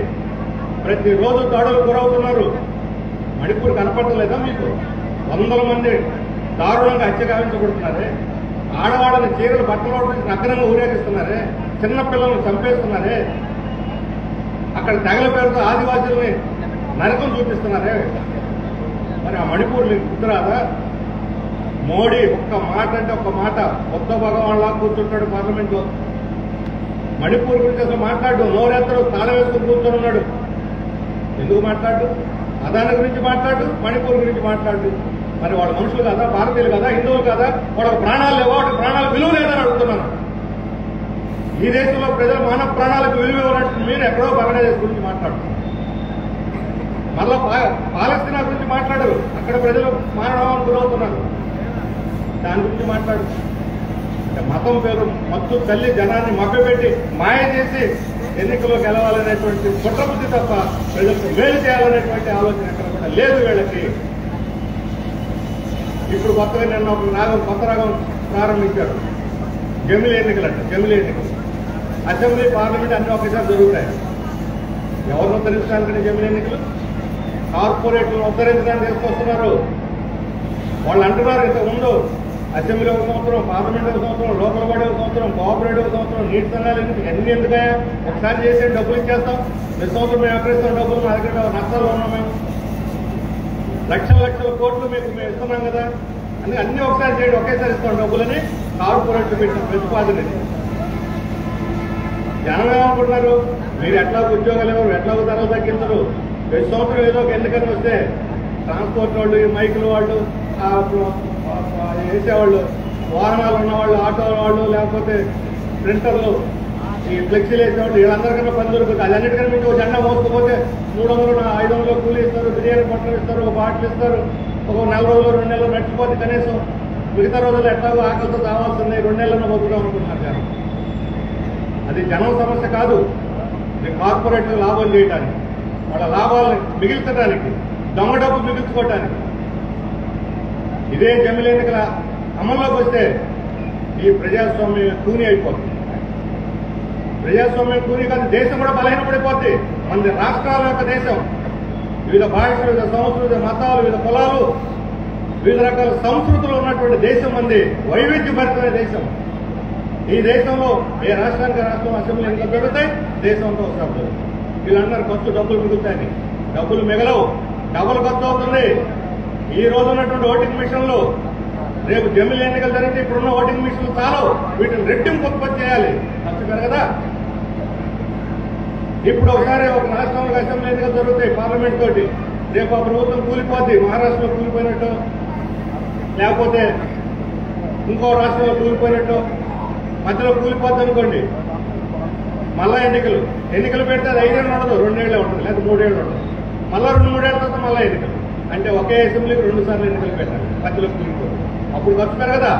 ప్రతిరోజు దాడులు గురవుతున్నారు. మణిపూర్ కనపడలేదా మీకు? 100 మంది దారుణంగా హత్య గావించబడుతున్నారే. ఆడవాళ్ళని చీరలు బట్టలు నగ్నంగా ఊరేగిస్తున్నారే. చిన్న పిల్లల్ని చంపేస్తున్నారే. అక్కడ తెగల పేరుతో ఆదివాసుల్ని నరకం చూపిస్తున్నారే. మరి ఆ మణిపూర్ మీకు గుర్తురాదా? మోడీ ఒక్క మాట అంటే ఒక్క మాట కొత్త భగవాన్లా కూర్చుంటాడు పార్లమెంట్లో. మణిపూర్ గురించి అసలు మాట్లాడు, నోరెత్తడు, తాళం వేసుకుని కూర్చొని ఉన్నాడు. ఎందుకు మాట్లాడు? అదాని గురించి మాట్లాడు, మణిపూర్ గురించి మాట్లాడు. మరి వాళ్ళ మనుషులు కదా, భారతీయులు కదా, హిందువులు కదా, వాళ్ళకి ప్రాణాలు లేవా? వాటి ప్రాణాలకు విలువ లేదని అడుగుతున్నాను. ఈ దేశంలో ప్రజలు మానవ ప్రాణాలకు విలువ ఇవ్వనట్టు మీరు ఎక్కడో బంగ్లాదేశ్ గురించి మాట్లాడుతున్నారు. మళ్ళా పాలస్తీనా గురించి మాట్లాడరు. అక్కడ ప్రజలు మానవానికి గురవుతున్నారు. దాని గురించి మాట్లాడు. మతం పేరు మత్తు తల్లి జనాన్ని మభ్యపెట్టి మాయ చేసి ఎన్నికల్లో గెలవాలనేటువంటి కుట్రబుద్ధి తప్ప ప్రజలకు మేలు చేయాలనేటువంటి ఆలోచన ఎక్కడ కూడా లేదు వీళ్ళకి. ఇప్పుడు కొత్తగా నిన్న ఒక కొత్త రాగం ప్రారంభించారు. జమిలీ ఎన్నికలంట. జమిలీ ఎన్నికలు అసెంబ్లీ పార్లమెంట్ అన్ని ఒకేసారి జరుగుతాయి. ఎవరిని ఉద్ధరించడానికి జమిలీ ఎన్నికలు? కార్పొరేట్లను ఉద్ధరించడానికి తీసుకొస్తున్నారు. వాళ్ళు అంటున్నారు ఇంతకుముందు అసెంబ్లీ 1 సంవత్సరం, పార్లమెంట్ 1 సంవత్సరం, లోకల్ బాడీ 1 సంవత్సరం, కోఆపరేటివ్ 1 సంవత్సరం, నీటి సంఘాలు ఎన్ని ఎందుకయా? ఒకసారి చేసే డబ్బులు ఇచ్చేస్తాం. 2 సంవత్సరం మేము ఎక్కడిస్తాం డబ్బులు? మా దగ్గర నష్టాలు ఉన్నాం. మేము లక్షల కోట్లు మీకు మేము ఇస్తున్నాం కదా. అందుకే అన్ని ఒకసారి చేయండి, ఒకేసారి ఇస్తాం డబ్బులని కార్పొరేట్లు పెట్టిన ప్రతిపాదన. జనం ఏమనుకుంటున్నారు? మీరు ఎట్లా ఉద్యోగాలు ఎవరు, ఎట్లా ధరలు తగ్గించరు. 2 సంవత్సరం ఏదో ఒక ఎన్నికలు వస్తే ట్రాన్స్పోర్ట్ వాళ్ళు, ఈ మైకులు వాళ్ళు, వేసేవాళ్ళు, వాహనాలు ఉన్నవాళ్ళు, ఆటో వాళ్ళు, లేకపోతే ప్రింటర్లు, ఈ ఫ్లెక్సీలు వేసేవాళ్ళు, వీళ్ళందరికన్నా పని దొరుకుతుంది. అది అన్నిటికన్నా మీకు జెండా మోసుకుపోతే 300 500 కూలీ ఇస్తారు, బిర్యానీ పట్టలు ఇస్తారు, ఒక బాటిల్ ఇస్తారు. ఒక 4 రోజులు 2 నెలలు నడిచిపోతే కనీసం మిగతా రోజులు ఎట్లాగో ఆకలితో కావాల్సింది 2 నెలలను బతుకుదాం అనుకుంటున్నారు జనం. అది జనం సమస్య కాదు. ఇది కార్పొరేట్ లాభం చేయడానికి, వాళ్ళ లాభాలను మిగిల్చడానికి, దొంగ డబ్బు మిగిల్చుకోవటానికి. ఇదే జమిలీ ఎన్నికల అమల్లోకి వస్తే ఈ ప్రజాస్వామ్యం కూని అయిపోతుంది. ప్రజాస్వామ్యం కూని కాదు, దేశం కూడా బలహీనపడిపోద్ది. మన రాష్ట్రాల యొక్క దేశం, వివిధ భాషలు, వివిధ సంస్కృతి, వివిధ మతాలు, వివిధ కులాలు, వివిధ రకాల సంస్కృతులు ఉన్నటువంటి దేశం మంది, వైవిధ్యభరితమైన దేశం. ఈ దేశంలో ఏ రాష్ట్రానికి రాష్ట్రం అసెంబ్లీ ఎన్నికలు జరుగుతాయి, దేశంతో వస్తారు. వీళ్ళందరూ ఖర్చు డబ్బులు మిగులుతాయని. డబ్బులు మిగలవు, డబ్బులు ఖర్చు అవుతుంది. ఈ రోజు ఉన్నటువంటి ఓటింగ్ మిషన్లు రేపు జమిలి ఎన్నికలు జరిగితే ఇప్పుడున్న ఓటింగ్ మిషన్లు చాలు, వీటిని రెట్టింపు ఉత్పత్తి చేయాలి. ఖర్చు కదా. ఇప్పుడు ఒకసారి ఒక రాష్ట్రంలో అసెంబ్లీ ఎన్నికలు జరుగుతాయి పార్లమెంట్ తోటి, రేపు ఆ ప్రభుత్వం కూలిపోద్ది, మహారాష్ట్రలో కూలిపోయినట్టు లేకపోతే ఇంకో రాష్ట్రంలో కూలిపోయినట్టు మధ్యలో కూలిపోద్ది అనుకోండి. మళ్ళా ఎన్నికలు పెడితే అది 5 ఏళ్ళు ఉండదు, 2 ఏళ్ళే ఉంటుంది, లేదా 3 ఏళ్ళు ఉంటుంది. మళ్ళా 2-3 ఏళ్ళ తర్వాత మళ్ళా ఎన్నికలు. అంటే ఒకే అసెంబ్లీకి 2 సార్లు ఎన్నికలు పెట్టాలి, మధ్యలో కూలిపోతుంది. అప్పుడు ఖర్చు పెరగదా?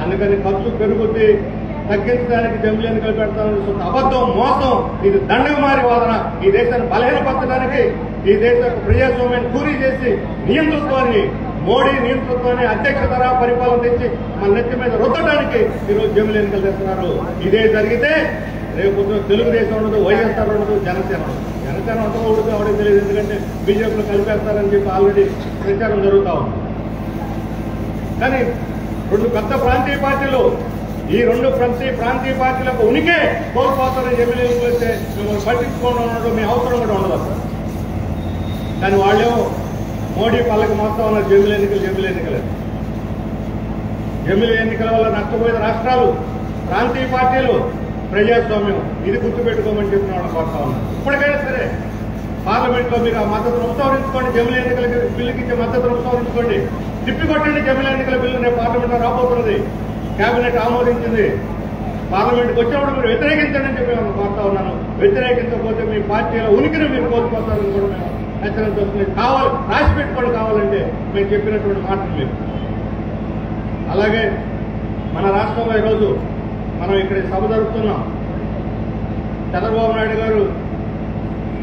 అందుకని ఖర్చు పెరుగుద్ది, తగ్గించడానికి జమిలి ఎన్నికలు పెడతాను. అబద్ధం, మోసం, ఇది దండగమారి వాదన. ఈ దేశాన్ని బలహీనపరచడానికి, ఈ దేశ ప్రజాస్వామ్యాన్ని కూరీ చేసి నియంతృత్వాన్ని, మోడీ నియంతృత్వాన్ని అధ్యక్షతర పరిపాలన తెచ్చి మన నెత్తి మీద రుద్దడానికి ఈరోజు జమిలి ఎన్నికలు చేస్తున్నారు. ఇదే జరిగితే రేపు తెలుగుదేశం ఉండదు, వైఎస్ఆర్ ఉండదు, జనసేన ఉండదు అవడం తెలియదు. ఎందుకంటే బీజేపీలో కలిపేస్తారని చెప్పి ఆల్రెడీ ప్రచారం జరుగుతా ఉంది. కానీ 2 పెద్ద ప్రాంతీయ పార్టీలు, ఈ 2 ప్రాంతీయ పార్టీలకు ఉనికే కోల్పోతారని జమిలి ఎన్నికలు వస్తే మిమ్మల్ని పట్టించుకోవడం ఉండదు, మీ అవసరం కూడా ఉండదు అసలు. కానీ వాళ్ళేమో మోడీ పల్లకి మొత్తం ఉన్నారు జమిలి ఎన్నికలు. జమిలి ఎన్నికల వల్ల నష్టపోయిన రాష్ట్రాలు, ప్రాంతీయ పార్టీలు, ప్రజాస్వామ్యం. ఇది గుర్తుపెట్టుకోమని చెప్పిన వాళ్ళు కోరుతా ఉన్నారు. ఇప్పటికైనా సరే పార్లమెంట్ లో మీరు ఆ మద్దతును ఉపసంహరించుకోండి, జమిలి ఎన్నికల బిల్లుకి ఇచ్చే మద్దతును ఉపసంహరించుకోండి, తిప్పికొట్టండి. జమిలి ఎన్నికల బిల్లు రేపు పార్లమెంట్ లో రాబోతున్నది, కేబినెట్ ఆమోదించింది. పార్లమెంట్కి వచ్చినప్పుడు మీరు వ్యతిరేకించండి అని చెప్పి మేము కోరుతా ఉన్నాను. వ్యతిరేకించకపోతే మీ పార్టీల ఉనికిని మీరు కోల్పోతారని కూడా మేము హెచ్చరించవలసింది. రాసి పెట్టుకోండి కావాలంటే మేము చెప్పినటువంటి మాటలు మీరు. అలాగే మన రాష్ట్రంలో ఈరోజు మనం ఇక్కడ సభ జరుపుతున్నాం. చంద్రబాబు నాయుడు గారు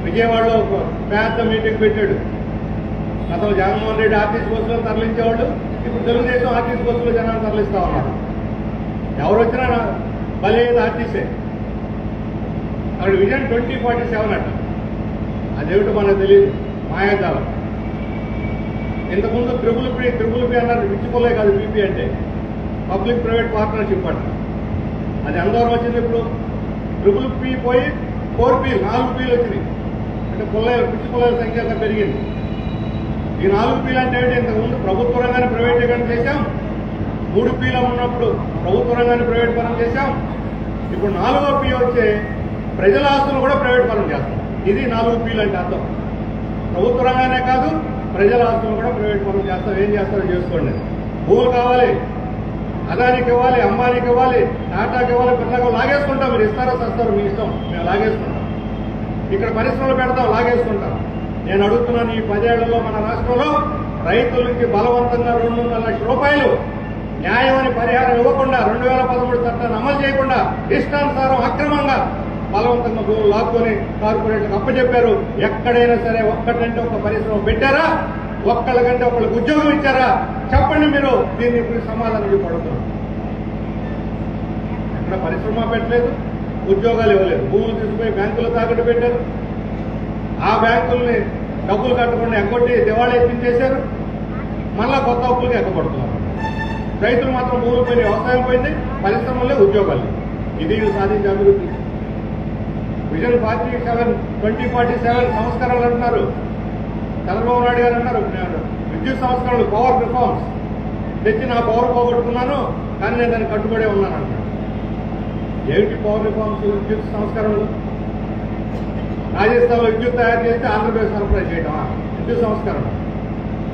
విజయవాడలో ఒక పెద్ద మీటింగ్ పెట్టాడు. అసలు జగన్మోహన్ రెడ్డి ఆర్టీసీ బస్సులో తరలించేవాళ్ళు, ఇప్పుడు తెలుగుదేశం ఆర్టీసీ బస్సులో జనాన్ని తరలిస్తా ఉన్నారు. ఎవరు వచ్చినా బలేదు ఆర్టీసీ. అక్కడ విజన్ 2047 అట. అదేమిటో మనకు తెలియదు, మాయాజాలం. ఇంతకుముందు త్రిబుల్ పి అన్నారు, విచ్చిపోలే కాదు పీపీ అంటే, పబ్లిక్ ప్రైవేట్ పార్ట్నర్షిప్ అంట. అది ఎంతవరకు వచ్చింది? ఇప్పుడు ట్రిపుల్ పి పోయి 4 పీలు, 4 పీలు వచ్చినాయి. అంటే పిచ్చి పొలాల సంఖ్య అంతా పెరిగింది. ఈ 4 పీలు అంటే ఏంటి? ఇంతకుముందు ప్రభుత్వ రంగాన్ని ప్రైవేటీకరణ చేశాం, 3 పీలు ఉన్నప్పుడు ప్రభుత్వ రంగాన్ని ప్రైవేట్ పరం చేశాం. ఇప్పుడు 4వ పీ వచ్చే ప్రజల ఆస్తులు కూడా ప్రైవేట్ పరం చేస్తాం. ఇది 4 పీలు అంటే అర్థం. ప్రభుత్వ రంగానే కాదు, ప్రజల ఆస్తులు కూడా ప్రైవేట్ పరం చేస్తాం. ఏం చేస్తారో చేసుకోండి. భూములు కావాలి, అదానికి ఇవ్వాలి, అంబానీకి ఇవ్వాలి, టాటాకి ఇవ్వాలి, పిల్లగా లాగేసుకుంటాం. మీరు ఇస్తారో సస్తారో మీ ఇష్టం, మేము లాగేసుకుంటాం. ఇక్కడ పరిశ్రమలు పెడతాం, లాగేసుకుంటాం. నేను అడుగుతున్నాను, ఈ 10 ఏళ్లలో మన రాష్ట్రంలో రైతుల నుంచి బలవంతంగా 2.5 లక్షల రూపాయలు న్యాయమని పరిహారం ఇవ్వకుండా, 2013 చట్టాన్ని అమలు చేయకుండా, ఇష్టానుసారం అక్రమంగా బలవంతంగా భూములు లాక్కొని కార్పొరేట్లకు అప్పచెప్పారు. ఎక్కడైనా సరే ఒక్కటంటే ఒక పరిశ్రమ పెట్టారా? ఒక్కళ్ళకంటే ఒకళ్ళకి ఉద్యోగం ఇచ్చారా? చెప్పండి. మీరు దీన్ని ఇప్పుడు సమాధానం చెప్పడుతున్నారు. ఎక్కడ పరిశ్రమ పెట్టలేదు, ఉద్యోగాలు ఇవ్వలేదు, భూములు తీసుకుపోయి బ్యాంకులు తాకట్టు పెట్టారు. ఆ బ్యాంకుల్ని డబ్బులు కట్టకుండా ఎగ్గొట్టి దివాళా ఎత్తించేశారు. మళ్ళా కొత్త అప్పులకి ఎక్కబడుతున్నారు. రైతులు మాత్రం భూములు పోయి, వ్యవసాయం పోయింది, పరిశ్రమలే, ఉద్యోగాలు. ఇది సాధించే అభివృద్ధి. విజన్ 2047 సంస్కరణలు అంటున్నారు. చంద్రబాబు నాయుడు గారు అన్నారు, విద్యుత్ సంస్కరణలు, పవర్ రిఫార్మ్స్ తెచ్చి నా పవర్ పోగొట్టుకున్నాను, కానీ నేను దాన్ని కట్టుబడే ఉన్నాను అంటారు. ఏమిటి పవర్ రిఫార్మ్స్, విద్యుత్ సంస్కరణలు? రాజస్థాన్లో విద్యుత్ తయారు చేస్తే ఆంధ్రప్రదేశ్ సరఫరా చేయటమా విద్యుత్ సంస్కరణ?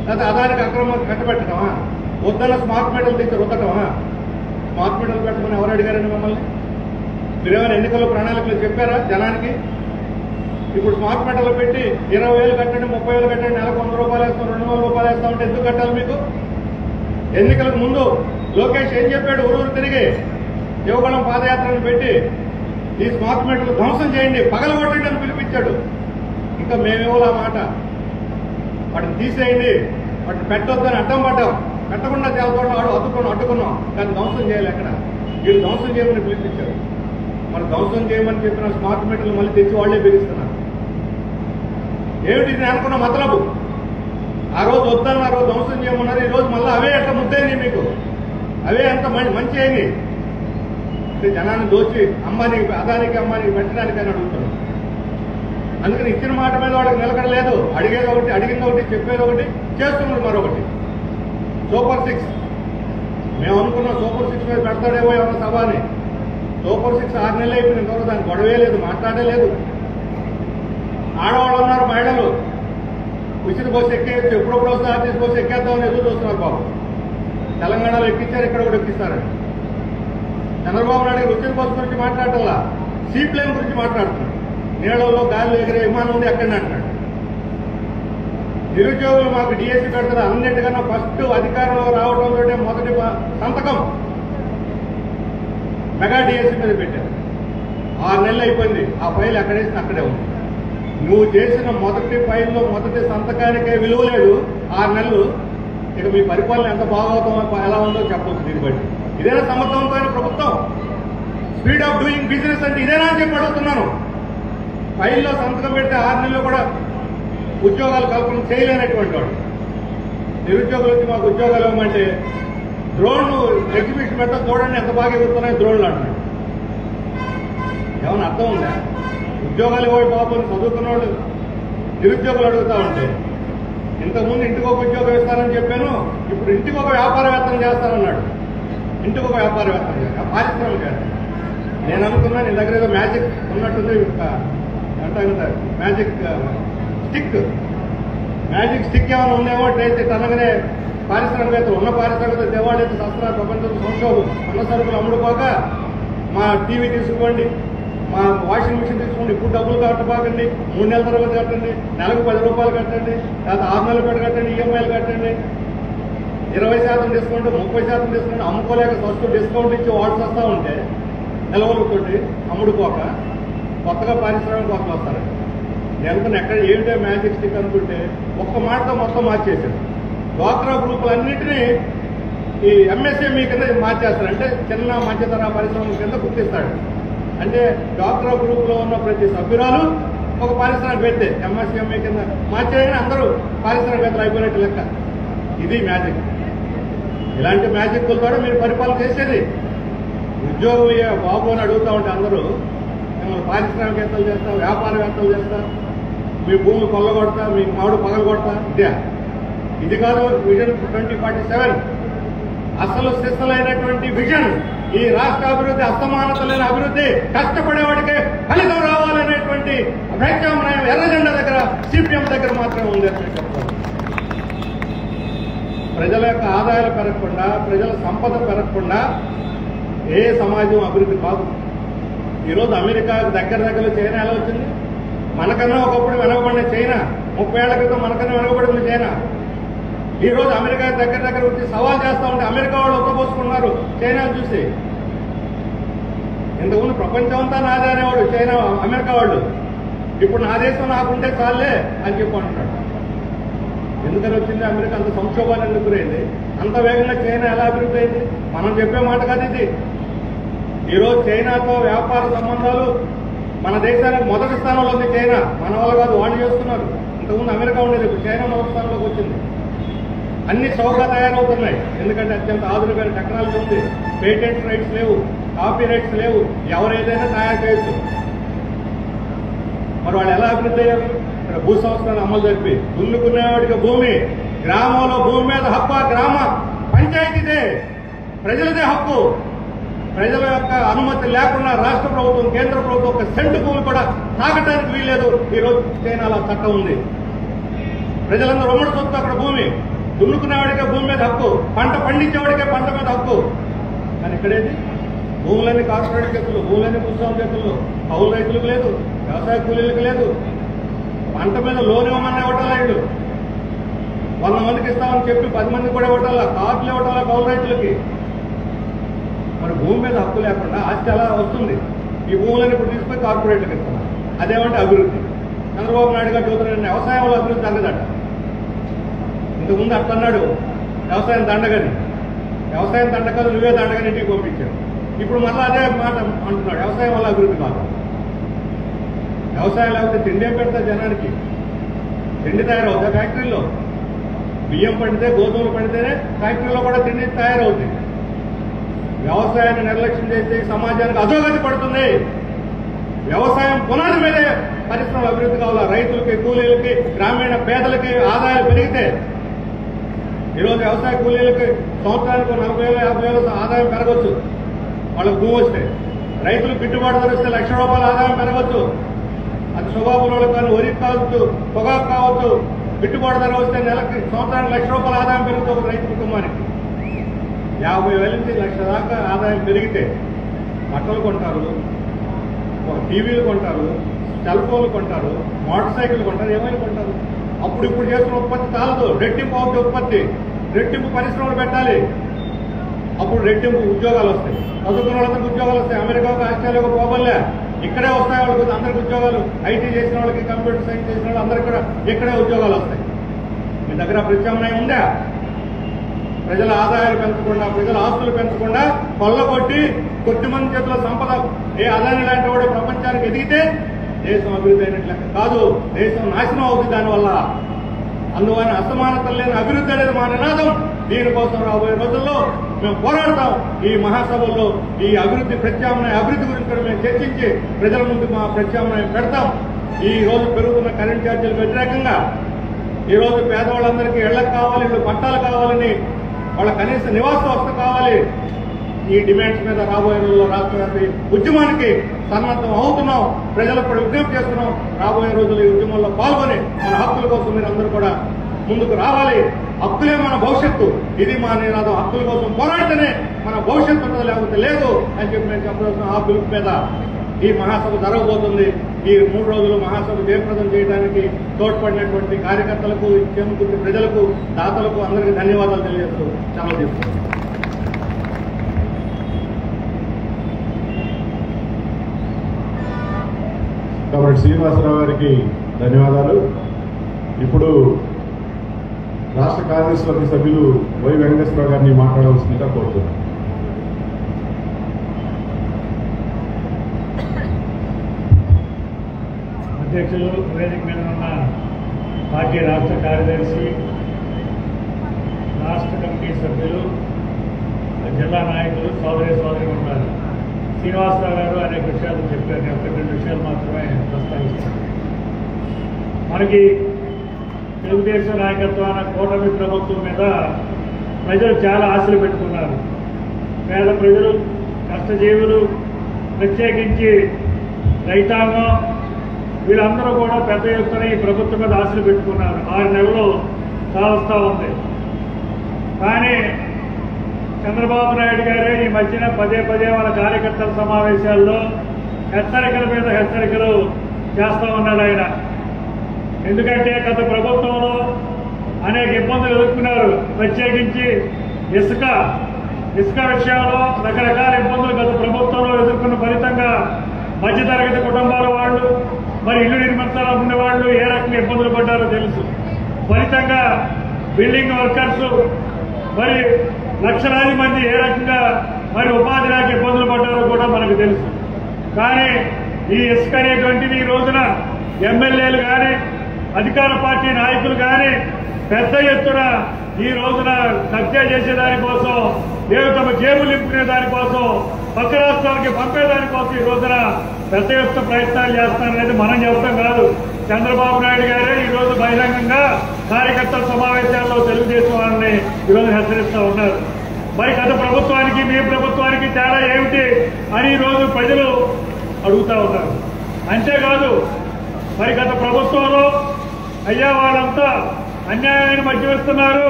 లేకపోతే అదానికి అక్రమం కట్టబెట్టడమా? వద్దన్న స్మార్ట్ మీటర్లు తెచ్చి రుద్దటమా? స్మార్ట్ మీటర్లు పెట్టమని ఎవరు అడిగారని మిమ్మల్ని? మీరేమైనా ఎన్నికల్లో ప్రణాళికలు చెప్పారా జనానికి? ఇప్పుడు స్మార్ట్ మీటర్లు పెట్టి 20,000 కట్టండి, 30,000 కట్టండి, నెలకు 100 రూపాయలు వేస్తాం, 200 రూపాయలు వేస్తామంటే ఎందుకు కట్టాలి మీకు? ఎన్నికలకు ముందు లోకేష్ ఏం చెప్పాడు? ఊరూరు తిరిగి యువగళం పాదయాత్రను పెట్టి ఈ స్మార్ట్ మీటర్లు ధ్వంసం చేయండి, పగలగొట్టండి అని పిలిపించాడు. ఇంకా మేమేవోలా మాట, వాటిని తీసేయండి, వాటిని పెట్టొద్దని అడ్డం పడ్డాం. పెట్టకుండా చేస్తాడు వాడు అడ్డుకున్నాం, కానీ ధ్వంసం చేయాలి. ఎక్కడ వీళ్ళు ధ్వంసం చేయమని పిలిపించారు. మరి ధ్వంసం చేయమని చెప్పిన స్మార్ట్ మీటర్లు మళ్ళీ తెచ్చి వాళ్లే బిగిస్తున్నారు. ఏమిటి నేను అనుకున్న మతలబు? ఆ రోజు వద్దన్నారు, ధ్వంసం చేయమన్నారు. ఈ రోజు మళ్ళీ అవే ఎంత ముద్దైంది మీకు, అవే ఎంత మంచి అయింది. అంటే జనాన్ని దోచి అదానికి అమ్మానికి పెట్టడానికి అని అడుగుతున్నారు. అందుకని ఇచ్చిన మాట మీద వాడికి నిలకడలేదు. అడిగేది ఒకటి, అడిగింది ఒకటి, చెప్పేది ఒకటి, చేస్తున్నారు మరొకటి. సూపర్ 6 మేము అనుకున్నాం సూపర్ 6 మీద పెడతాడేమో ఏమన్నా సభ అని. సూపర్ 6 6 నెలలు అయిపోయిన ఇంతవరకు దానికి గొడవే లేదు, మాట్లాడే లేదు. ఆడవాళ్ళు ఉన్నారు, మహిళలు ఉచిత బస్సు ఎక్కేయచ్చు, ఎప్పుడప్పుడు వస్తే ఆర్టీసీ బస్సు ఎక్కేద్దామని ఎదురు చూస్తున్నారు బాబు. తెలంగాణలో ఎక్కించారు, ఇక్కడ కూడా ఎక్కిస్తారండి. చంద్రబాబు నాయుడు గారు ఉచిత బస్సు గురించి మాట్లాడాలా, సీ ప్లేన్ గురించి మాట్లాడుతున్నాడు. నీళ్లలో గాలి ఎగిరే విమానం ఉంది ఎక్కడనే అంటున్నాడు. నిరుద్యోగులు మాకు డిఎస్సీ పెడతారు, అన్నింటికన్నా ఫస్ట్ అధికారంలో రావడంతో మొదటి సంతకం మెగా డిఎస్సీ మీద పెట్టారు. 6 నెలలు అయిపోయింది, ఆ ఫైల్ ఎక్కడేసి అక్కడే ఉంది. నువ్వు చేసిన మొదటి ఫైల్లో మొదటి సంతకానికే విలువ లేదు 6 నెలలు. ఇక మీ పరిపాలన ఎంత బాగవుతుందో ఎలా ఉందో చెప్పవచ్చు. దీన్ని బట్టి ఇదేనా సమర్థవంతమైన ప్రభుత్వం? స్పీడ్ ఆఫ్ డూయింగ్ బిజినెస్ అంటే ఇదేనా అని చెప్పి అడుగుతున్నాను. ఫైల్లో సంతకం పెడితే 6 నెలలు కూడా ఉద్యోగాలు కల్పన చేయలేనటువంటి వాడు. నిరుద్యోగుల నుంచి మాకు ఉద్యోగాలు ఇవ్వమంటే డ్రోన్ ఎగ్జిబిషన్ పెట్ట చూడండి ఎంత బాగా ఎగురుతున్నాయి డ్రోన్లు అంటున్నాడు. ఏమన్నా అర్థం ఉందా? ఉద్యోగాలు ఇవ్వయి బాబు చదువుకున్న వాళ్ళు నిరుద్యోగులు అడుగుతా ఉంటే, ఇంతకుముందు ఇంటికి ఒక ఉద్యోగం ఇస్తానని చెప్పాను, ఇప్పుడు ఇంటికి ఒక వ్యాపారవేత్తలు చేస్తానన్నాడు. ఇంటికి ఒక వ్యాపారవేత్తలు పారిశ్రామిక. నేను అనుకున్నా నీ దగ్గర ఏదో మ్యాజిక్ ఉన్నట్టుంది, అంటే మ్యాజిక్ స్టిక్ ఏమైనా ఉందేమో ట్రైతే అనగానే పారిశ్రామికవేత్తలు ఉన్న పారిశ్రామికవేత్తలు దేవాలయ శాస్త్రాలు ప్రపంచం సంక్షోభం అన్న సరుకులు అమ్ముడుపోక మా టీవీ తీసుకోండి, మా వాషింగ్ మిషన్ తీసుకోండి, ఇప్పుడు డబ్బులు కట్టబాకండి, 3 నెలల తర్వాత కట్టండి, నెలకు 10 రూపాయలు కట్టండి, లేదా 6 నెలల పాటు కట్టండి, ఈఎంఐలు కట్టండి, 20% డిస్కౌంట్ 30% డిస్కౌంట్ అమ్ముకోలేక ఫస్ట్ డిస్కౌంట్ ఇచ్చి వాడు వస్తూ ఉంటే నిలవలతోటి అమ్ముడుపోక కొత్తగా పారిశ్రామిక కోసం వస్తారండి. నేను ఎక్కడ ఏంటో మ్యాజిక్ స్టిక్ అనుకుంటే ఒక్క మాటతో మొత్తం మార్చేశారు. డ్వాక్రా గ్రూపులన్నింటినీ ఈ ఎంఎస్ఎంఈ కింద మార్చేస్తారు. అంటే చిన్న మధ్యతర పరిశ్రమల కింద గుర్తిస్తాడు. అంటే డ్వాక్రా గ్రూప్ లో ఉన్న ప్రతి సభ్యురాలు ఒక పారిశ్రామికవేత్తే. ఎంఎస్ఎంఈ కింద మార్చేయని అందరూ పారిశ్రామికవేత్తలు అయిపోయినట్టు లెక్క. ఇది మ్యాజిక్. ఇలాంటి మ్యాజిక్ల ద్వారా మీరు పరిపాలన చేసేది. ఉద్యోగం బాబు అని అడుగుతా ఉంటే అందరూ మిమ్మల్ని పారిశ్రామికవేత్తలు చేస్తా, వ్యాపారవేత్తలు చేస్తా, మీ భూమి కొల్లగొడతా, మీ మామిడి పగలు కొడతా. ఇది కాదు విజన్ 2047. అసలు సిసలైనటువంటి విజన్. ఈ రాష్ట్ర అభివృద్ధి అసమానత లేని అభివృద్ధి, కష్టపడేవాడికే ఫలితం రావాలనేటువంటి ప్రత్యామ్నాయం ఎర్రజెండా దగ్గర సిపిఎం దగ్గర మాత్రమే ఉంది అని చెప్తాను. ప్రజల యొక్క ఆదాయాలు పెరగకుండా, ప్రజల సంపద పెరగకుండా ఏ సమాజం అభివృద్ధి కాదు. ఈరోజు అమెరికా దగ్గర చైనా ఎలా వచ్చింది? మనకన్నా ఒకప్పుడు వెనకబడిన చైనా, 30 ఏళ్ల క్రితం మనకన్నా వెనకబడింది చైనా. ఈ రోజు అమెరికా దగ్గర వచ్చి సవాల్ చేస్తా ఉంటే అమెరికా వాళ్ళు ఒక్కబోసుకున్నారు చైనా చూసి. ఇంతకుముందు ప్రపంచం అంతా నాదే అనేవాడు చైనా, అమెరికా వాళ్ళు. ఇప్పుడు నా దేశం నాకుంటే చాలే అని చెప్పి అంటున్నాడు. ఎందుకని వచ్చింది అమెరికా అంత సంక్షోభాన్ని ఎందుకు గురైంది? అంత వేగంగా చైనా ఎలా అభివృద్ధి అయింది? మనం చెప్పే మాట కాదు ఇది. ఈరోజు చైనాతో వ్యాపార సంబంధాలు మన దేశానికి మొదటి స్థానంలో ఉంది చైనా. మన వాళ్ళు కాదు, వాళ్ళు చేస్తున్నారు. ఇంతకుముందు అమెరికా ఉండేది, ఇప్పుడు చైనా మొదటి స్థానంలోకి వచ్చింది. అన్ని చౌకగా తయారవుతున్నాయి. ఎందుకంటే అత్యంత ఆధునికమైన టెక్నాలజీ ఉంది. పేటెంట్ రైట్స్ లేవు, కాపీ రైట్స్ లేవు, ఎవరేదైనా తయారు చేయొచ్చు. మరి వాళ్ళు ఎలా అభివృద్ధి అయ్యారు? ఇక్కడ భూ సంస్కరణ అమలు జరిపి దున్నుకునేవాడికి భూమి, గ్రామంలో భూమి మీద హక్కు గ్రామ పంచాయతీదే, ప్రజలదే హక్కు. ప్రజల యొక్క అనుమతి లేకుండా రాష్ట్ర ప్రభుత్వం, కేంద్ర ప్రభుత్వం ఒక సెంటు భూమి కూడా తాగటానికి వీల్లేదు. ఈరోజు చైనాలో చట్టం ఉంది. ప్రజలందరూ ఉమ్మడి సొత్తు అక్కడ భూమి. దున్నుకునేవాడికే భూమి మీద హక్కు, పంట పండించేవాడికే పంట మీద హక్కు. కానీ ఇక్కడేది భూములన్నీ కార్పొరేట్ చేతులు, భూములన్నీ భూస్వామి చేతుల్లో. కౌలు రైతులకు లేదు, వ్యవసాయ కూలీలకు లేదు. పంట మీద లోన్ ఇవ్వమని ఇవ్వటాలా? ఇళ్ళు 100 మందికి ఇస్తామని చెప్పి 10 మందికి కూడా ఇవ్వటాలా? కార్డులు ఇవ్వటాలా కౌలు రైతులకి? మరి భూమి మీద హక్కు లేకుండా ఆస్తి ఎలా వస్తుంది? ఈ భూములను ఇప్పుడు తీసుకుని కార్పొరేట్లకు ఇస్తున్నారు. అదేమంటే అభివృద్ధి. చంద్రబాబు నాయుడు గారు చూస్తున్నాడు వ్యవసాయంలో అభివృద్ధి తగ్గదట. ఇంతకుముందు అట్లన్నాడు వ్యవసాయం దండగని. వ్యవసాయం దండకాలు నువ్వే దండగని ఇంటికి పంపించావు. ఇప్పుడు మళ్ళీ అదే మాట అంటున్నాడు, వ్యవసాయం వల్ల అభివృద్ధి కాదు. వ్యవసాయం లేకపోతే తిండి ఏం పెడతా జనానికి? తిండి తయారవుతా ఫ్యాక్టరీలో? బియ్యం పండితే, గోధుమలు పండితేనే ఫ్యాక్టరీలో కూడా తిండి తయారవుతుంది. వ్యవసాయాన్ని నిర్లక్ష్యం చేస్తే సమాజానికి అధోగతి పడుతుంది. వ్యవసాయం పునాది మీదే పరిశ్రమల అభివృద్ధి కావాలా? రైతులకి, కూలీలకి, గ్రామీణ పేదలకి ఆదాయాలు పెరిగితే ఈరోజు వ్యవసాయ కూలీలకి సంవత్సరానికి 40,000 50,000 ఆదాయం పెరగచ్చు, వాళ్ళకి భూమి వస్తే. రైతులు గిట్టుబాటు ధర వస్తే ₹1,00,000 ఆదాయం పెరగచ్చు. అది సుగాపురంలో కానీ వరికి కావచ్చు, పొగాకు కావచ్చు. గిట్టుబాటు ధర వస్తే నెలకి సంవత్సరానికి ₹1,00,000 ఆదాయం పెరుగుతుంది ఒక రైతు కుటుంబానికి. 50,000 నుంచి 1,00,000 దాకా ఆదాయం పెరిగితే బట్టలు కొంటారు, టీవీలు కొంటారు, సెల్ ఫోన్లు కొంటారు, మోటార్ సైకిల్ కొంటారు, ఏమైనా కొంటారు. అప్పుడు ఇప్పుడు చేస్తున్న ఉత్పత్తి చాలదు, రెట్టింపు అవుతుంది ఉత్పత్తి, రెట్టింపు పరిశ్రమలు పెట్టాలి. అప్పుడు రెట్టింపు ఉద్యోగాలు వస్తాయి, చదువుకున్న వాళ్ళకి ఉద్యోగాలు వస్తాయి. అమెరికాకు ఆస్ట్రేలియాకు పోవల్లే, ఇక్కడే వస్తాయి వాళ్ళకి అందరికి ఉద్యోగాలు. ఐటీ చేసిన వాళ్ళకి, కంప్యూటర్ సైన్స్ చేసిన వాళ్ళు అందరికి కూడా ఇక్కడే ఉద్యోగాలు వస్తాయి. మీ దగ్గర ప్రత్యామ్నాయం ఉందా? ప్రజల ఆదాయాలు పెంచకుండా, ప్రజల ఆస్తులు పెంచకుండా కొల్లగొట్టి కొద్దిమంది చేతుల సంపద ఏ అదాని లాంటి వాడు ప్రపంచానికి ఎదిగితే దేశం అభివృద్ధి అయినట్లు లెక్క కాదు, దేశం నాశనం అవుతుంది దానివల్ల. అందువల్ల అసమానతలు లేని అభివృద్ధి అనేది మా నినాదం. దీనికోసం రాబోయే రోజుల్లో మేము పోరాడతాం. ఈ మహాసభల్లో ఈ అభివృద్ధి అభివృద్ధి గురించి కూడా మేము చర్చించి ప్రజల ముందు మా ప్రత్యామ్నాయం పెడతాం. ఈ రోజు పెరుగుతున్న కరెంట్ ఛార్జీలకు వ్యతిరేకంగా ఈ రోజు పేదవాళ్ళందరికీ ఇళ్లకు కావాలి, ఇళ్ళు పట్టాలు కావాలని, వాళ్ళ కనీస నివాస వ్యవస్థ కావాలి. ఈ డిమాండ్స్ మీద రాబోయే రోజుల్లో రాష్ట్ర వ్యాపి ఉద్యమానికి సన్నద్ధం అవుతున్నాం. ప్రజలకు కూడా విజ్ఞప్తి చేస్తున్నాం. రాబోయే రోజుల్లో ఈ ఉద్యమంలో పాల్గొని మన హక్కుల కోసం మీరు అందరూ కూడా ముందుకు రావాలి. హక్కులే మన భవిష్యత్తు, ఇది మా నినాదం. హక్కుల కోసం పోరాడితేనే మన భవిష్యత్తు ఉంటుంది, లేకపోతే లేదు అని చెప్పి నేను చెప్పవలసిన ఆ పిలుపు మీద ఈ మహాసభ జరగబోతుంది. ఈ 3 రోజులు మహాసభ జయప్రదం చేయడానికి తోడ్పడినటువంటి కార్యకర్తలకు, ఇచ్చేముకుంటే ప్రజలకు, దాతలకు అందరికీ ధన్యవాదాలు తెలియజేస్తూ చాలా చెప్తున్నాను. కాబట్టి శ్రీనివాసరావు గారికి ధన్యవాదాలు. ఇప్పుడు రాష్ట్ర కార్యదర్శి సభ్యులు వై వెంకటేశ్వరరావు గారిని మాట్లాడవలసిందిగా కోరుతున్నాను. అధ్యక్షులు, వేదిక మీద ఉన్న పార్టీ రాష్ట్ర కార్యదర్శి, రాష్ట్ర కమిటీ సభ్యులు, జిల్లా నాయకులు, సోదరి ఉన్నారు. శ్రీనివాసరావు గారు అనేక విషయాలు చెప్పారు. నేను 2 విషయాలు మాత్రమే ప్రస్తావిస్తాను. మనకి తెలుగుదేశం నాయకత్వాన కూటమి ప్రభుత్వం మీద ప్రజలు చాలా ఆశలు పెట్టుకున్నారు. పేద ప్రజలు, కష్టజీవులు, ప్రత్యేకించి రైతాంగం, వీళ్ళందరూ కూడా పెద్ద ఎత్తున ఈ ప్రభుత్వం మీద ఆశలు పెట్టుకున్నారు. 6 నెలలు కావస్తా ఉంది. కానీ చంద్రబాబు నాయుడు గారే ఈ మధ్యన పదే వాళ్ళ కార్యకర్తల సమావేశాల్లో హెచ్చరికల మీద హెచ్చరికలు చేస్తూ ఉన్నాడు ఆయన. ఎందుకంటే గత ప్రభుత్వంలో అనేక ఇబ్బందులు ఎదుర్కొన్నారు. ప్రత్యేకించి ఇసుక విషయంలో రకరకాల ఇబ్బందులు గత ప్రభుత్వంలో ఎదుర్కొన్న ఫలితంగా మధ్యతరగతి కుటుంబాల వాళ్ళు, మరి ఇల్లు నిర్మించాలనుకునే వాళ్ళు ఏ రకంగా ఇబ్బందులు పడ్డారో తెలుసు. ఫలితంగా బిల్డింగ్ వర్కర్స్, మరి లక్షలాది మంది ఏ రకంగా మరి ఉపాధి లేక ఇబ్బందులు పడ్డారో కూడా మనకు తెలుసు. కానీ ఈ ఇసుక అనేటువంటిది ఈ రోజున ఎమ్మెల్యేలు కానీ, అధికార పార్టీ నాయకులు కానీ పెద్ద ఎత్తున ఈ రోజున కబ్జా చేసేదానికోసం, లేదు తమ జేబులు నింపుకునే దానికోసం, పక్క రాష్ట్రాలకి పంపేదానికోసం ఈ రోజున పెద్ద ఎత్తున ప్రయత్నాలు చేస్తారనేది మనం చెప్తాం కాదు. చంద్రబాబు నాయుడు గారే ఈ రోజు బహిరంగంగా కార్యకర్తల సమావేశాల్లో తెలుగుదేశం వాళ్ళని ఈరోజు హెచ్చరిస్తూ ఉన్నారు. మరి గత ప్రభుత్వానికి మీ ప్రభుత్వానికి తేడా ఏమిటి అని ఈ రోజు ప్రజలు అడుగుతా ఉన్నారు. అంతేకాదు, మరి గత ప్రభుత్వంలో అయ్యా వాళ్ళంతా అన్యాయమైన మద్యం ఇస్తున్నారు,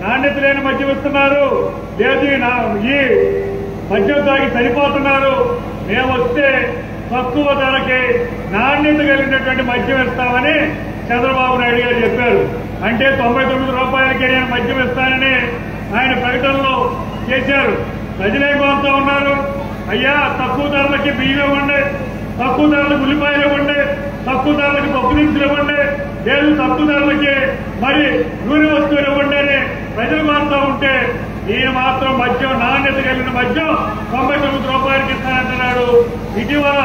నాణ్యత లేని మద్యం ఇస్తున్నారు, లేదు ఈ మద్యం తాగి చనిపోతున్నారు, మేము వస్తే తక్కువ ధరకి నాణ్యత కలిగినటువంటి మద్యం ఇస్తామని చంద్రబాబు నాయుడు గారు చెప్పారు. అంటే 99 రూపాయలకే నేను మద్యం ఇస్తానని ఆయన ప్రకటనలో చేశారు. ప్రజలేం కోరుతా ఉన్నారు? అయ్యా తక్కువ ధరలకి బియ్యం ఇవ్వండి, తక్కువ ధరలకు ఉల్లిపాయలు ఇవ్వండి, తక్కువ ధరలకి పప్పు దినుసులు ఇవ్వండి, లేదు తక్కువ ధరలకి మరి నూనె వస్తువులు ఇవ్వండి అని ప్రజలు కోరుతా ఉంటే ఈయన మాత్రం మద్యం, నాణ్యత కలిగిన మద్యం 99 రూపాయలకి ఇస్తానంటున్నాడు. ఇటీవల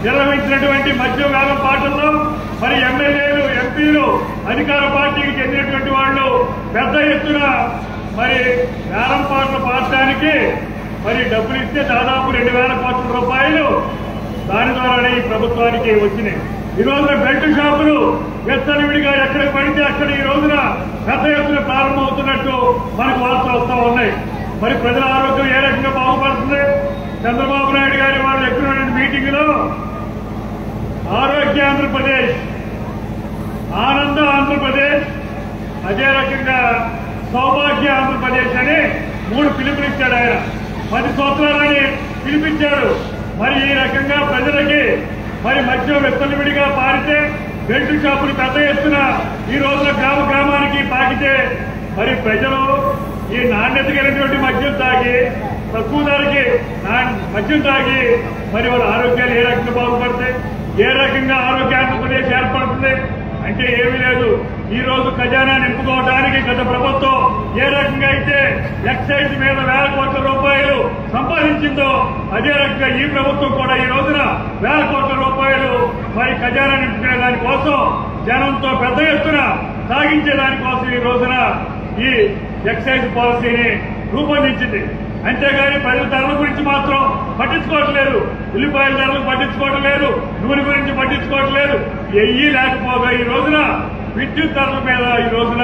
నిర్వహించినటువంటి మద్యం వేలం పాటల్లో మరి ఎమ్మెల్యేలు, ఎంపీలు, అధికార పార్టీకి చెందినటువంటి వాళ్ళు పెద్ద ఎత్తున మరి వేలం పాటలు పాడటానికి మరి డబ్బులు ఇస్తే దాదాపు 2,000 కోట్ల రూపాయలు దాని ద్వారానే ఈ ప్రభుత్వానికి వచ్చినాయి. ఈ రోజున బెల్ట్ షాపులు విచ్చలవిడిగా ఎక్కడికి పడితే అక్కడ ఈ రోజున పెద్ద ఎత్తున ప్రారంభమవుతున్నట్టు మనకు వార్తలు వస్తూ ఉన్నాయి. మరి ప్రజల ఆరోగ్యం ఏ రకంగా బాగుపడుతుంది? చంద్రబాబు నాయుడు గారి వాళ్ళు ఎక్కినటువంటి మీటింగులో ఆరోగ్య ఆంధ్రప్రదేశ్, ఆనంద ఆంధ్రప్రదేశ్, అదే రకంగా సౌభాగ్య ఆంధ్రప్రదేశ్ అని 3 పిలుపునిచ్చాడు ఆయన. 10 సంవత్సరాలని పిలిపించాడు. మరి ఈ రకంగా ప్రజలకి మరి మద్యం విస్తలివిడిగా పారితే, బెల్ట్ షాపులు పెద్ద ఎత్తున ఈ రోజున గ్రామ గ్రామానికి పాకితే, మరి ప్రజలు ఈ నాణ్యత కలిగినటువంటి మద్యం తాగి, తక్కువ ధరకి మద్యం తాగి మరి వాళ్ళ ఆరోగ్యాలు ఏ రకంగా బాగుపడతాయి? ఏ రకంగా ఆరోగ్య ఆంధ్రప్రదేశ్ ఏర్పడుతుంది అంటే ఏమీ లేదు. ఈ రోజు ఖజానా నింపుకోవడానికి గత ప్రభుత్వం ఏ రకంగా అయితే ఎక్సైజ్ మీద వేల కోట్ల రూపాయలు సంపాదించిందో, అదే రకంగా ఈ ప్రభుత్వం కూడా ఈ రోజున వేల కోట్ల రూపాయలు మరి ఖజానా నింపుకునే దానికోసం, జనంతో పెద్ద ఎత్తున సాగించే దానికోసం ఈ రోజున ఈ ఎక్సైజ్ పాలసీని రూపొందించింది. అంతేగాని ప్రజల ధరల గురించి మాత్రం పట్టించుకోవట్లేదు. ఉల్లిపాయల ధరలు పట్టించుకోవట్లేదు, నూనె గురించి పట్టించుకోవట్లేదు. ఎయ్యి లేకపోగా ఈ రోజున విద్యుత్ ధరల మీద ఈ రోజున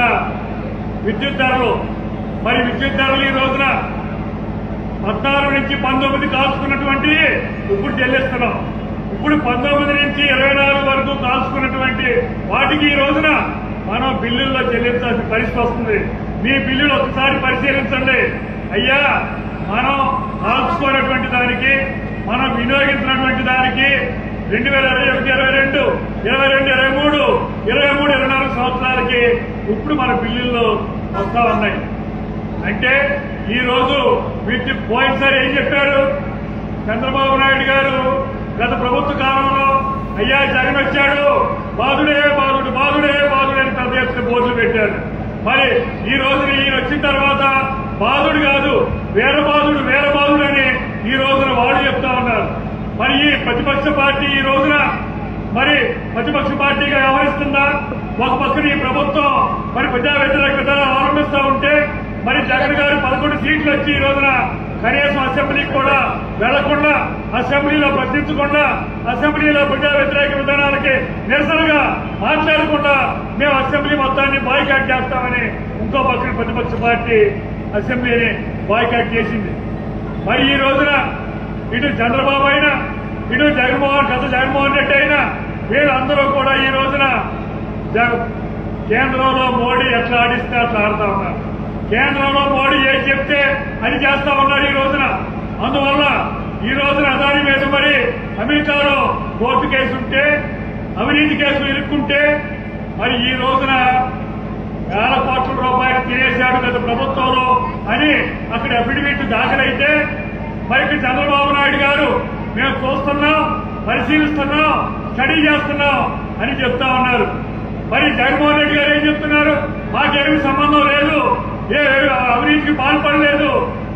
విద్యుత్ ధరలు ఈ రోజున 14 నుంచి 19 కాల్చుకున్నటువంటి ఇప్పుడు చెల్లిస్తున్నాం. ఇప్పుడు 19 నుంచి 24 వరకు కాల్చుకున్నటువంటి వాటికి ఈ రోజున మనం బిల్లుల్లో చెల్లించాల్సిన పరిస్థితి వస్తుంది. మీ బిల్లులు ఒకసారి పరిశీలించండి. అయ్యా, మనం కాల్చుకున్నటువంటి దానికి, మనం వినియోగించినటువంటి దానికి 2021, 22, 23, 24 సంవత్సరాలకి ఇప్పుడు మన బిల్లుల్లో వస్తా ఉన్నాయి. అంటే ఈ రోజు వీటి పోయినసారి ఏం చెప్పారు చంద్రబాబు నాయుడు గారు? గత ప్రభుత్వ కాలంలో అయ్యా జగన్ వచ్చాడు, బాధుడే బాధుడు, బాధుడే బాధుడే అని పెద్ద ఎత్తున బోర్డులు పెట్టారు. మరి ఈ రోజు ఈయన వచ్చిన తర్వాత బాధుడు కాదు, వీరబాధుడు అని ఈ రోజున వాడు చెప్తా ఉన్నారు. మరి ఈ ప్రతిపక్ష పార్టీ ఈ రోజున మరి ప్రతిపక్ష పార్టీగా వ్యవహరిస్తుందా? ఒక పక్కన ఈ ప్రభుత్వం మరి ప్రజా వ్యతిరేక విధానాలు అవలంబిస్తూ ఉంటే, మరి జగన్ గారు 11 సీట్లు వచ్చి ఈ రోజున కనీసం అసెంబ్లీకి కూడా వెళ్లకుండా, అసెంబ్లీలో ప్రశ్నించకుండా, అసెంబ్లీలో ప్రజా వ్యతిరేక విధానాలకి నిరసనగా మాట్లాడకుండా మేము అసెంబ్లీ మొత్తాన్ని బాయ్కాట్ చేస్తామని ఇంకో పక్కన ప్రతిపక్ష పార్టీ అసెంబ్లీని బాయ్కాట్ చేసింది. మరి ఈ రోజున ఇటు చంద్రబాబు అయినా, ఇటు జగన్మోహన్ రెడ్డి అయినా, వీళ్ళందరూ కూడా ఈ రోజున కేంద్రంలో మోడీ ఎట్లా ఆడిస్తే అట్లా ఆడుతా ఉన్నారు. కేంద్రంలో మోడీ ఏం చెప్తే అది చేస్తా ఉన్నారు ఈ రోజున. అందువల్ల ఈ రోజున అదాని మీద మరి అమెరికాలో కోర్టు కేసు ఉంటే, అవినీతి కేసులు ఇరుక్కుంటే, మరి ఈ రోజున వేల కోట్ల రూపాయలు తినేశాడు గత ప్రభుత్వంలో అని అక్కడ అఫిడవిట్ దాఖలైతే, మరి ఇక్కడ చంద్రబాబు నాయుడు గారు మేము చూస్తున్నాం, పరిశీలిస్తున్నాం, స్టడీ చేస్తున్నాం అని చెప్తా ఉన్నారు. మరి జగన్మోహన్ రెడ్డి గారు ఏం చెప్తున్నారు? మాకేమీ సంబంధం లేదు, ఏ అవినీతికి పాల్పడలేదు,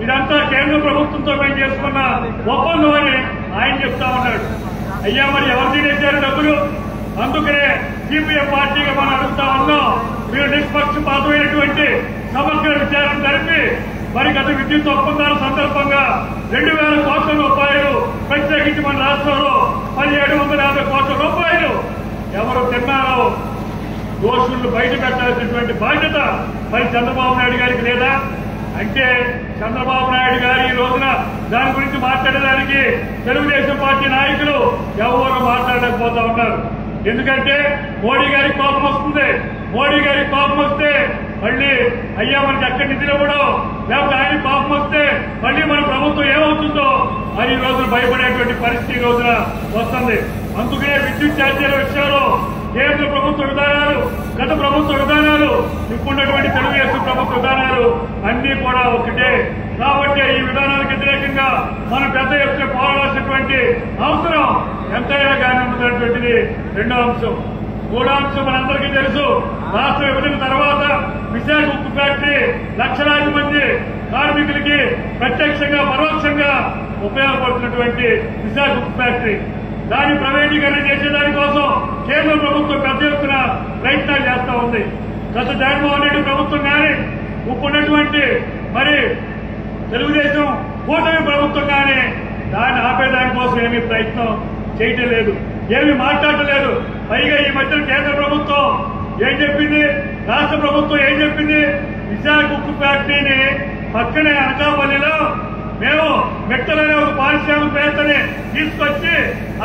ఇదంతా కేంద్ర ప్రభుత్వంతో మేము చేసుకున్న ఒప్పందం అని ఆయన చెప్తా ఉన్నాడు. అయ్యా, మరి ఎవరు తినేశారు డబ్బులు? అందుకనే సిపిఎం పార్టీగా మనం అడుగుతా ఉన్నాం, మీరు నిష్పక్షపాతమైనటువంటి సమగ్ర విచారణ జరిపి మరి గత విద్యుత్ ఒప్పందాల సందర్భంగా 2,000 కోట్ల రూపాయలు, ప్రత్యేకించి మన రాష్ట్రంలో 1,750 కోట్ల రూపాయలు ఎవరు తిన్నారో దోషులను బయట పెట్టాల్సినటువంటి బాధ్యత మరి చంద్రబాబు నాయుడు గారికి లేదా? అంటే చంద్రబాబు నాయుడు గారు ఈ రోజున దాని గురించి మాట్లాడడానికి తెలుగుదేశం పార్టీ నాయకులు ఎవరు మాట్లాడలేకపోతా ఉన్నారు. ఎందుకంటే మోడీ గారికి కోపం వస్తుంది. మోడీ గారికి కోపం వస్తే మళ్ళీ అయ్యా మనకి ఎక్కడి నిధులు ఇవ్వడం, లేకపోతే ఆయన కోపం వస్తే మళ్ళీ మన ప్రభుత్వం ఏమవుతుందో అని ఈ రోజున భయపడేటువంటి పరిస్థితి ఈ రోజున వస్తుంది. అందుకనే విద్యుత్ ఛార్జీల విషయంలో కేంద్ర ప్రభుత్వ విధానాలు, గత ప్రభుత్వ విధానాలు, ఇప్పుడున్నటువంటి తెలుగుదేశం ప్రభుత్వ విధానాలు అన్ని కూడా ఒకటే. కాబట్టి ఈ విధానాలకు వ్యతిరేకంగా మనం పెద్ద ఎత్తున పోరాడాల్సినటువంటి అవసరం ఎంతైనా కానీ ఉన్నటువంటిది రెండో అంశం. మూడో అంశం మనందరికీ తెలుసు, రాష్ట్ర విభజన తర్వాత విశాఖ ఉక్కు ఫ్యాక్టరీ లక్షలాది మంది కార్మికులకి ప్రత్యక్షంగా పరోక్షంగా ఉపయోగపడుతున్నటువంటి విశాఖ ఉక్కు ఫ్యాక్టరీ, దాన్ని ప్రైవేటీకరణ చేసేదానికోసం కేంద్ర ప్రభుత్వం పెద్ద ఎత్తున ప్రయత్నాలు చేస్తా ఉంది. గత జగన్మోహన్ రెడ్డి ప్రభుత్వం కానీ, ఇప్పుడున్నటువంటి మరి తెలుగుదేశం కూటమి ప్రభుత్వం కానీ దాన్ని ఆపేదానికోసం ఏమీ ప్రయత్నం చేయటం లేదు, ఏమీ మాట్లాడటం లేదు. పైగా ఈ మధ్యన కేంద్ర ప్రభుత్వం ఏం చెప్పింది, రాష్ట్ర ప్రభుత్వం ఏం చెప్పింది? విశాఖ ఉక్కు ఫ్యాక్టరీని పక్కనే అనకాపల్లిలో మేము మెట్టలనే ఒక పారిశ్రామికవేత్తని తీసుకొచ్చి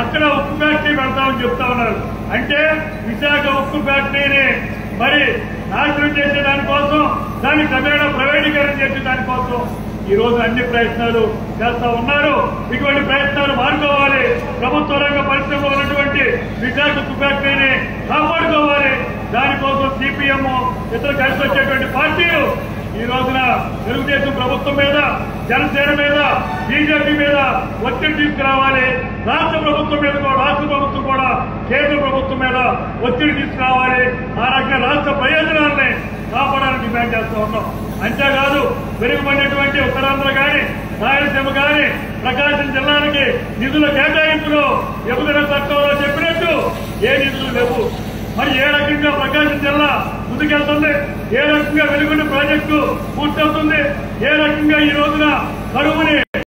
అక్కడ ఉక్కు ఫ్యాక్టరీ పెడతామని చెప్తా ఉన్నారు. అంటే విశాఖ ఉక్కు ఫ్యాక్టరీని మరి నాశనం చేసే దానికోసం, దాన్ని క్రమేణా ప్రైవేటీకరణ చేసే దానికోసం ఈ రోజు అన్ని ప్రయత్నాలు చేస్తా ఉన్నారు. ఇటువంటి ప్రయత్నాలు మానుకోవాలి. ప్రభుత్వ రంగ పరిశ్రమలో ఉన్నటువంటి విశాఖ ఉక్కు ఫ్యాక్టరీని కాపాడుకోవాలి. దానికోసం సిపిఎం ఇతర కలిసి వచ్చేటువంటి పార్టీలు ఈ రోజున తెలుగుదేశం ప్రభుత్వం మీద, జనసేన మీద, బీజేపీ మీద ఒత్తిడి తీసుకురావాలి. రాష్ట్ర ప్రభుత్వం మీద రాష్ట్ర ప్రభుత్వం కూడా కేంద్ర ప్రభుత్వం మీద ఒత్తిడి తీసుకురావాలి. ఆ రకంగా రాష్ట్ర ప్రయోజనాలని కాపాడాలని డిమాండ్ చేస్తూ ఉన్నాం. అంతేకాదు వెనుకబడినటువంటి ఉత్తరాంధ్ర కానీ, రాయలసీమ కానీ, ప్రకాశం జిల్లాలకి నిధుల కేటాయింపులో విభజన చట్టంలో చెప్పినట్టు ఏ నిధులు లేవు. మరి ఏ రకంగా ప్రకాశం జిల్లా ముందుకెళ్తుంది, ఏ రకంగా వెలుగొండ ప్రాజెక్టు పూర్తవుతుంది, ఏ రకంగా ఈ రోజున కరువుని